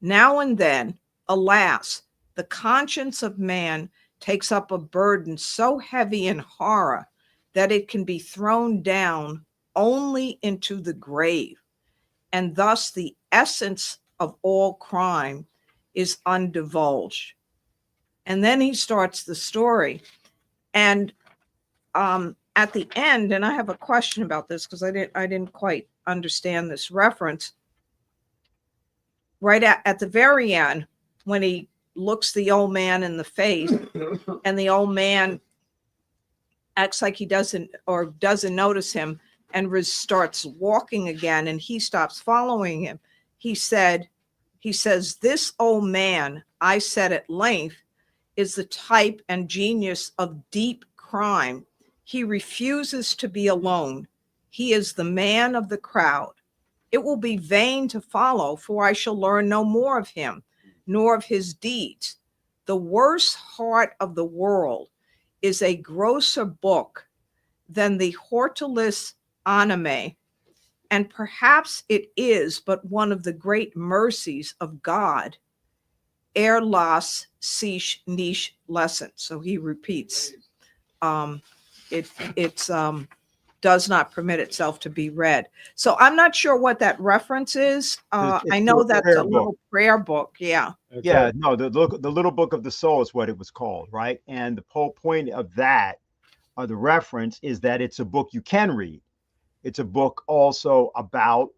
D: Now and then, alas, the conscience of man takes up a burden so heavy in horror that it can be thrown down only into the grave. And thus the essence of all crime is undivulged. And then he starts the story. And at the end, and I have a question about this because I didn't quite understand this reference. Right at the very end, when he looks the old man in the face and the old man acts like he doesn't notice him and starts walking again, and he stops following him. He says, this old man, I said at length, is the type and genius of deep crime. He refuses to be alone. He is the man of the crowd. It will be vain to follow, for I shall learn no more of him, nor of his deeds. The worst heart of the world is a grosser book than the Hortulus Anime, and perhaps it is but one of the great mercies of God. Las sich nicht lesen. So he repeats, it does not permit itself to be read. So I'm not sure what that reference is. I know that's a little prayer book. Yeah.
B: Yeah, no, the little book of the soul is what it was called, right? And the whole point of that, the reference, is that it's a book you can read. It's a book also about,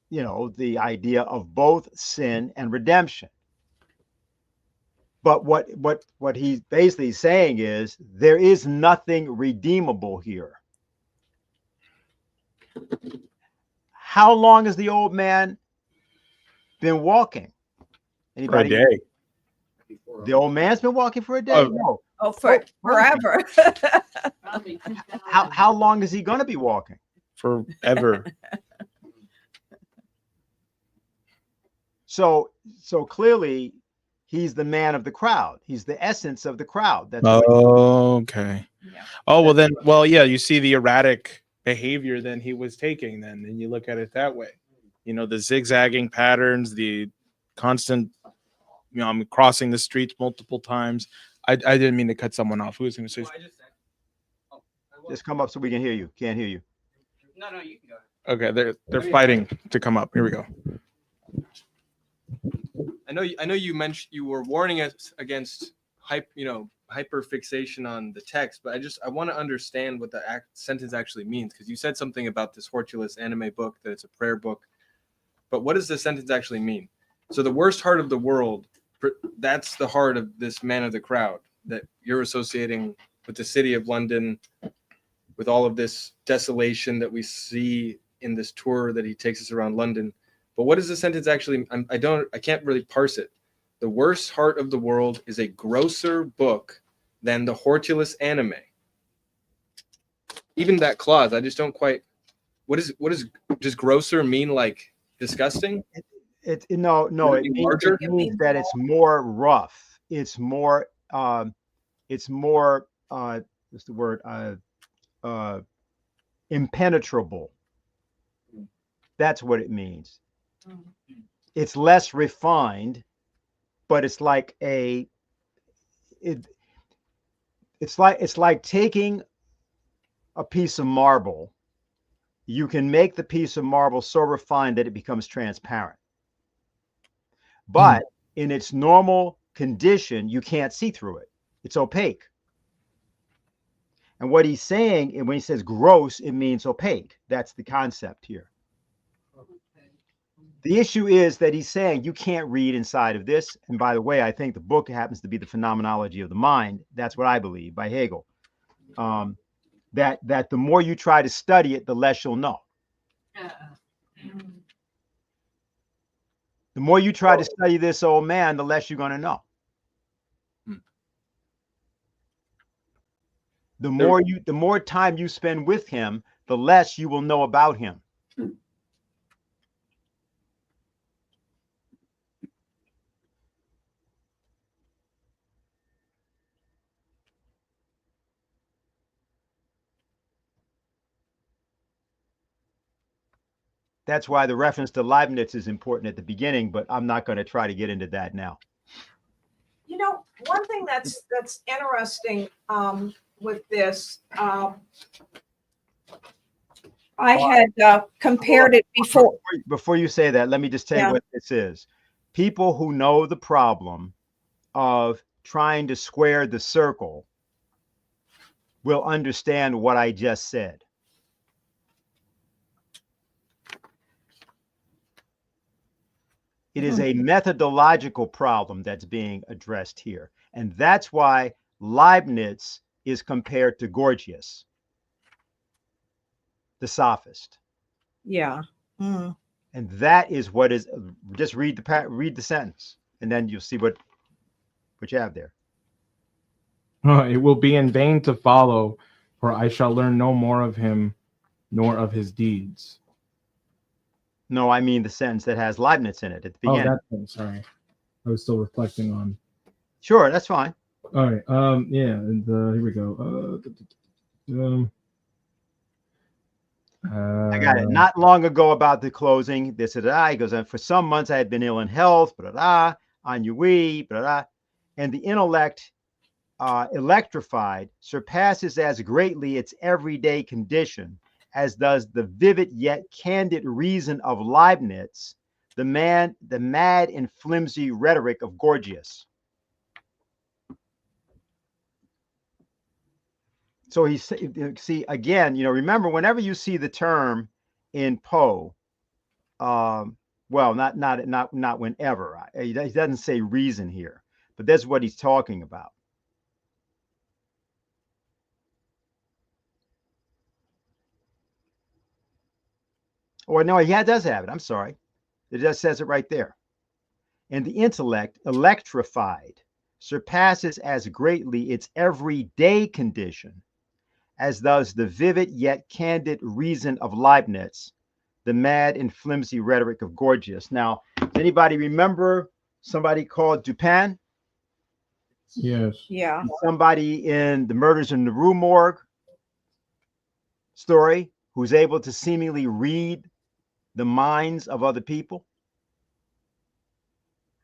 B: the idea of both sin and redemption. But what he's basically saying is there is nothing redeemable here. How long has the old man been walking? Anybody?
A: For a day.
B: The old man's been walking for a day? No.
D: Oh, forever.
B: How long is he going to be walking?
A: Forever.
B: So clearly he's the man of the crowd. He's the essence of the crowd. That's
A: okay.
D: Yeah.
A: Oh, well, yeah, you see the erratic behavior then he was taking then, and you look at it that way. The zigzagging patterns, the constant, I'm crossing the streets multiple times. I didn't mean to cut someone off. Who was going to say?
B: Just come up so we can hear you. Can't hear you.
F: No, you can go.
A: Okay, they're fighting to come up. Here we go.
C: I know you mentioned you were warning us against hyper fixation on the text, but I want to understand what the sentence actually means, because you said something about this Hortulus Anime book, that it's a prayer book, but what does the sentence actually mean? So the worst heart of the world, that's the heart of this man of the crowd that you're associating with the city of London, with all of this desolation that we see in this tour that he takes us around London. But what does the sentence actually? I can't really parse it. The worst heart of the world is a grosser book than the Hortulus Anime. Even that clause, I just don't quite. Does grosser mean like disgusting?
B: No. It means that it's more rough. It's more. What's the word? Impenetrable. That's what it means. It's less refined, but it's like it's like taking a piece of marble. You can make the piece of marble so refined that it becomes transparent. But in its normal condition, you can't see through it. It's opaque. And what he's saying, and when he says gross, it means opaque. That's the concept here. The issue is that he's saying you can't read inside of this. And by the way, I think the book happens to be the Phenomenology of the Mind. That's what I believe, by Hegel. That the more you try to study it, the less you'll know. The more you try to study this old man, the less you're going to know. The more time you spend with him, the less you will know about him. That's why the reference to Leibniz is important at the beginning, but I'm not going to try to get into that now.
D: You know, one thing that's interesting with this, I had compared it before.
B: Before you say that, let me just tell you what this is. People who know the problem of trying to square the circle will understand what I just said. It is a methodological problem that's being addressed here. And that's why Leibniz is compared to Gorgias, the sophist.
D: Yeah. Mm.
B: And that is what is, just read the sentence, and then you'll see what you have there.
A: It will be in vain to follow, for I shall learn no more of him, nor of his deeds.
B: No, I mean the sentence that has Leibniz in it at the beginning.
A: Oh, that thing. Sorry, I was still reflecting on.
B: Sure, that's fine.
A: All right. Yeah. And here we go.
B: I got it. Not long ago about the closing. This he goes, and for some months I had been ill in health, ennui, and the intellect electrified surpasses as greatly its everyday condition as does the vivid yet candid reason of Leibniz, the mad and flimsy rhetoric of Gorgias. So see again, remember whenever you see the term in Poe, well, not whenever. He doesn't say reason here, but that's what he's talking about. Or no, he does have it. I'm sorry. It just says it right there. And the intellect, electrified, surpasses as greatly its everyday condition as does the vivid yet candid reason of Leibniz, the mad and flimsy rhetoric of Gorgias. Now, does anybody remember somebody called Dupin?
A: Yes.
D: Yeah.
B: Somebody in the Murders in the Rue Morgue story who's able to seemingly read the minds of other people.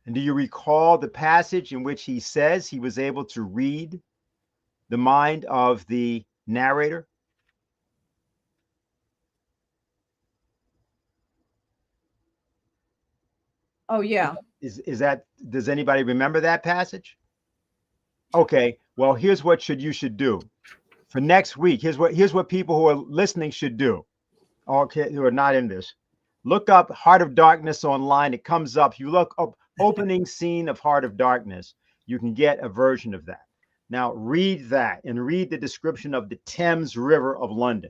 B: And do you recall the passage in which he says he was able to read the mind of the narrator?
D: Oh, yeah.
B: Is that, does anybody remember that passage? Okay, well, here's what you should do for next week. Here's what people who are listening should do. Okay, who are not in this. Look up Heart of Darkness online. It comes up. You look up opening scene of Heart of Darkness. You can get a version of that. Now read that and read the description of the Thames River of London.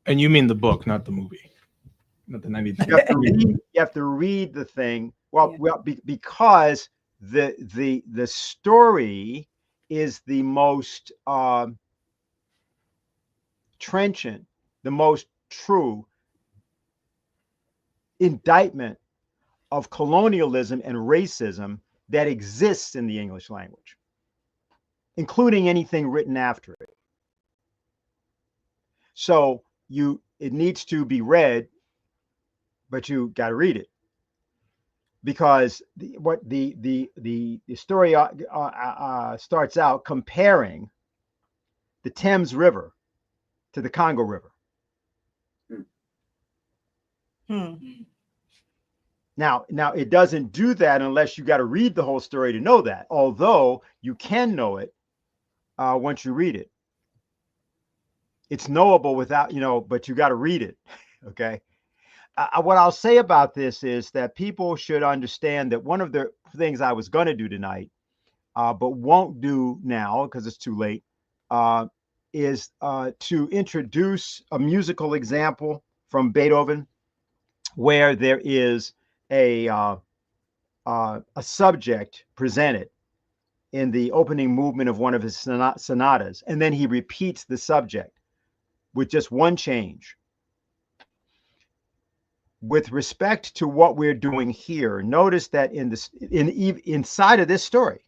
A: And you mean the book, not the movie. Not the 90s.
B: You have to read the thing. Well, because the story is the most trenchant, the most true indictment of colonialism and racism that exists in the English language, including anything written after it. So it needs to be read, but you got to read it, because the story starts out comparing the Thames River to the Congo River. Now it doesn't do that unless you got to read the whole story to know that, although you can know it once you read it. It's knowable without, but you got to read it. Okay. what I'll say about this is that people should understand that one of the things I was going to do tonight, but won't do now because it's too late, is to introduce a musical example from Beethoven where there is a subject presented in the opening movement of one of his sonatas, and then he repeats the subject with just one change. With respect to what we're doing here, notice that inside of this story,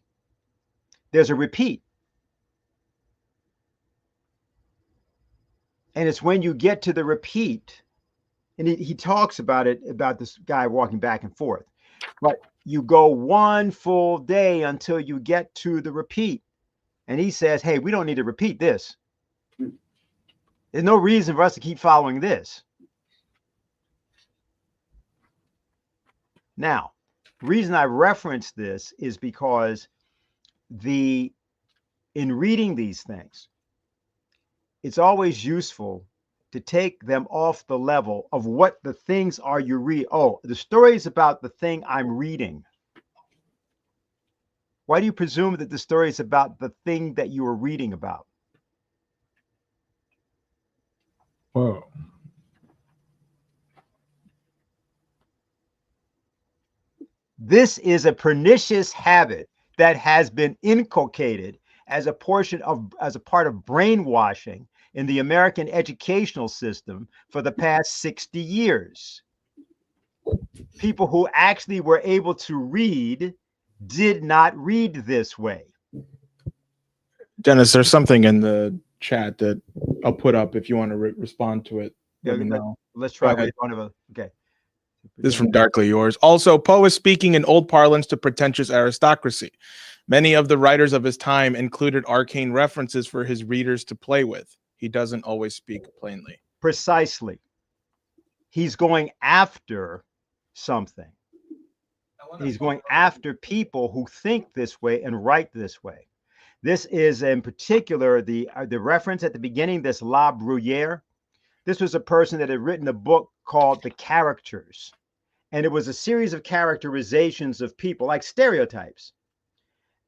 B: there's a repeat. And it's when you get to the repeat, and he talks about it, about this guy walking back and forth, but you go one full day until you get to the repeat. And he says, hey, we don't need to repeat this. There's no reason for us to keep following this. Now, the reason I reference this is because in reading these things, it's always useful to take them off the level of what the things are you read. Oh, the story is about the thing I'm reading. Why do you presume that the story is about the thing that you are reading about?
A: Whoa.
B: This is a pernicious habit that has been inculcated as a part of brainwashing in the American educational system for the past 60 years. People who actually were able to read did not read this way.
A: Dennis, there's something in the chat that I'll put up if you want to respond to it. Let me know.
B: Let's try
A: Go ahead.
B: one of them. Okay.
A: This is from Darkly Yours. Also, Poe is speaking in old parlance to pretentious aristocracy. Many of the writers of his time included arcane references for his readers to play with. He doesn't always speak plainly.
B: Precisely. He's going after something. He's going after people who think this way and write this way. This is in particular the reference at the beginning, this La Bruyere. This was a person that had written a book called The Characters. And it was a series of characterizations of people, like stereotypes.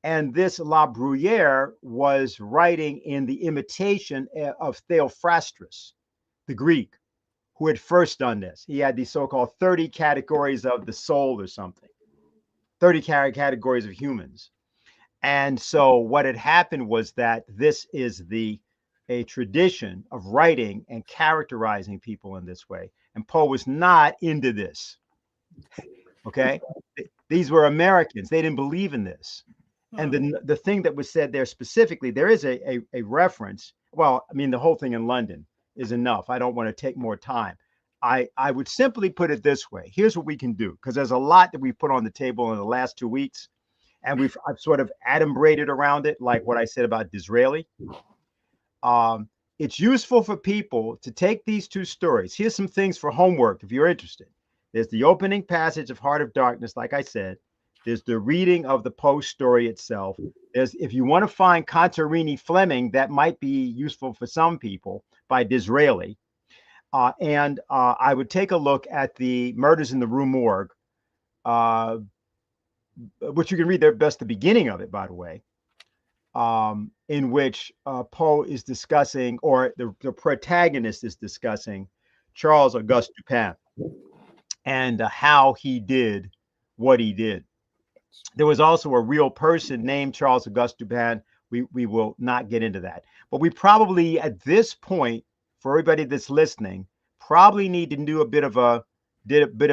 B: And this La Bruyere was writing in the imitation of Theophrastus, the Greek, who had first done this. He had these so-called 30 categories of the soul or something, 30 categories of humans. And so what had happened was that this is a tradition of writing and characterizing people in this way. And Poe was not into this. Okay. These were Americans. They didn't believe in this. And the thing that was said there specifically, there is a reference. Well, I mean, the whole thing in London is enough. I don't want to take more time. I would simply put it this way. Here's what we can do, because there's a lot that we've put on the table in the last 2 weeks, and I've sort of adumbrated around it, like what I said about Disraeli. It's useful for people to take these two stories. Here's some things for homework if you're interested. There's the opening passage of Heart of Darkness, like I said. There's the reading of the Poe story itself. There's, if you want to find Contarini Fleming, that might be useful for some people, by Disraeli. And I would take a look at the Murders in the Rue Morgue, which you can read there, best the beginning of it, by the way, in which Poe is discussing, or the protagonist is discussing, Charles Auguste Dupin and how he did what he did. There was also a real person named Charles Auguste Dupin. We will not get into that. But we probably, at this point, for everybody that's listening, probably need to do a bit of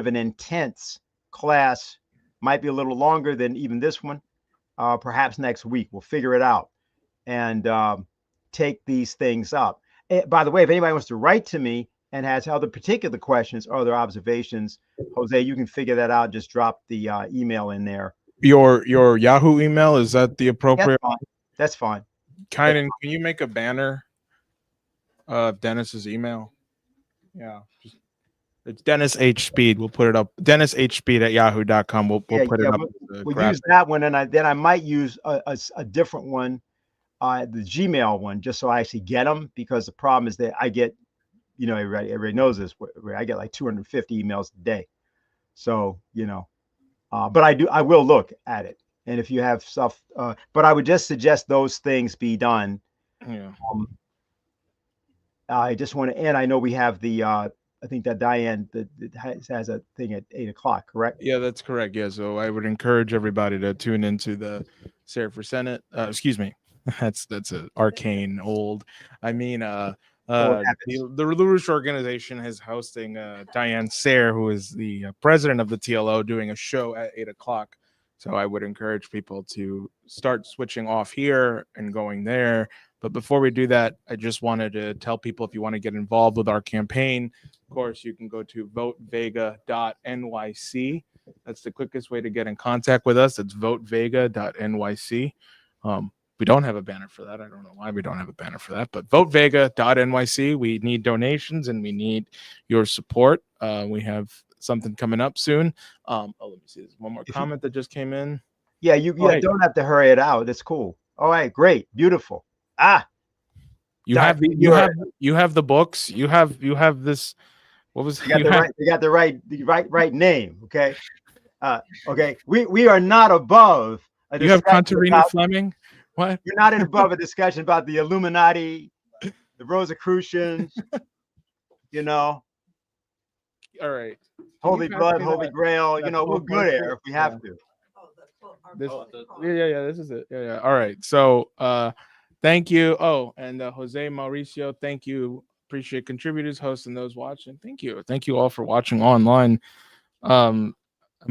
B: an intense class. Might be a little longer than even this one. Perhaps next week. We'll figure it out and take these things up. By the way, if anybody wants to write to me and has other particular questions or other observations, Jose, you can figure that out. Just drop the email in there.
A: Your Yahoo email, is that the appropriate?
B: That's fine.
A: Kynan, can you make a banner of Dennis's email? Yeah. It's Dennis H. Speed. We'll put it up. Dennis H. Speed at yahoo.com. We'll put it up.
B: We'll use that one, and then I might use a different one, the Gmail one, just so I actually get them, because the problem is that I get, you know, everybody knows this. I get like 250 emails a day. So, you know, but I will look at it. And if you have stuff, but I would just suggest those things be done.
A: Yeah.
B: I just want to, and I know we have the, I think that Diane that has a thing at 8 o'clock, correct?
A: Yeah, that's correct. Yeah, so I would encourage everybody to tune into the Sarah for Senate. Excuse me, that's a arcane old. I mean, the Rouge organization is hosting Diane Sayre, who is the president of the TLO, doing a show at 8 o'clock. So I would encourage people to start switching off here and going there. But before we do that, I just wanted to tell people, if you want to get involved with our campaign, of course, you can go to votevega.nyc. That's the quickest way to get in contact with us. It's votevega.nyc. We don't have a banner for that. I don't know why we don't have a banner for that, but votevega.nyc. We need donations and we need your support. We have something coming up soon. Let me see. There's one more comment that just came in.
B: Yeah, you don't have to hurry it out. It's cool. All right, great, beautiful.
A: You have the books. You have this. What was
B: you got the right name. Okay. Okay. We are not above.
A: You have Contarina Fleming. What?
B: You're not above a discussion about the Illuminati, the Rosicrucians. You know.
A: All right.
B: Holy Blood, Holy Grail. You know, we'll go there if we have to.
A: Yeah. This is it. Yeah. All right. So, thank you. Oh, and Jose Mauricio, thank you. Appreciate contributors, hosts, and those watching. Thank you all for watching online. I'm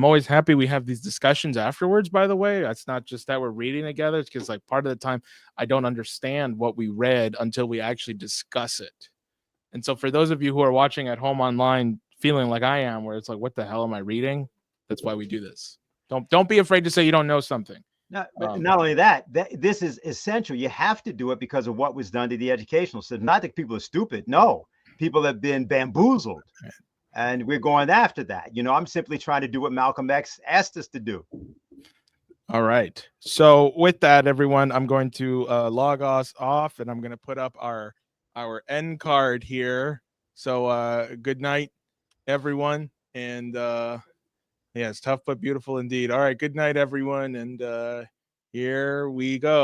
A: always happy we have these discussions afterwards. By the way, it's not just that we're reading together. It's because, like, part of the time I don't understand what we read until we actually discuss it. And so, for those of you who are watching at home online, feeling like I am, where it's like, what the hell am I reading? That's why we do this. Don't be afraid to say you don't know something.
B: Not only that, this is essential. You have to do it because of what was done to the educational system. Not that people are stupid. No, people have been bamboozled, and we're going after that. You know, I'm simply trying to do what Malcolm X asked us to do.
A: All right. So with that, everyone, I'm going to log us off, and I'm going to put up our end card here. So good night, everyone, and yeah, it's tough but beautiful indeed. All right, good night, everyone, and here we go.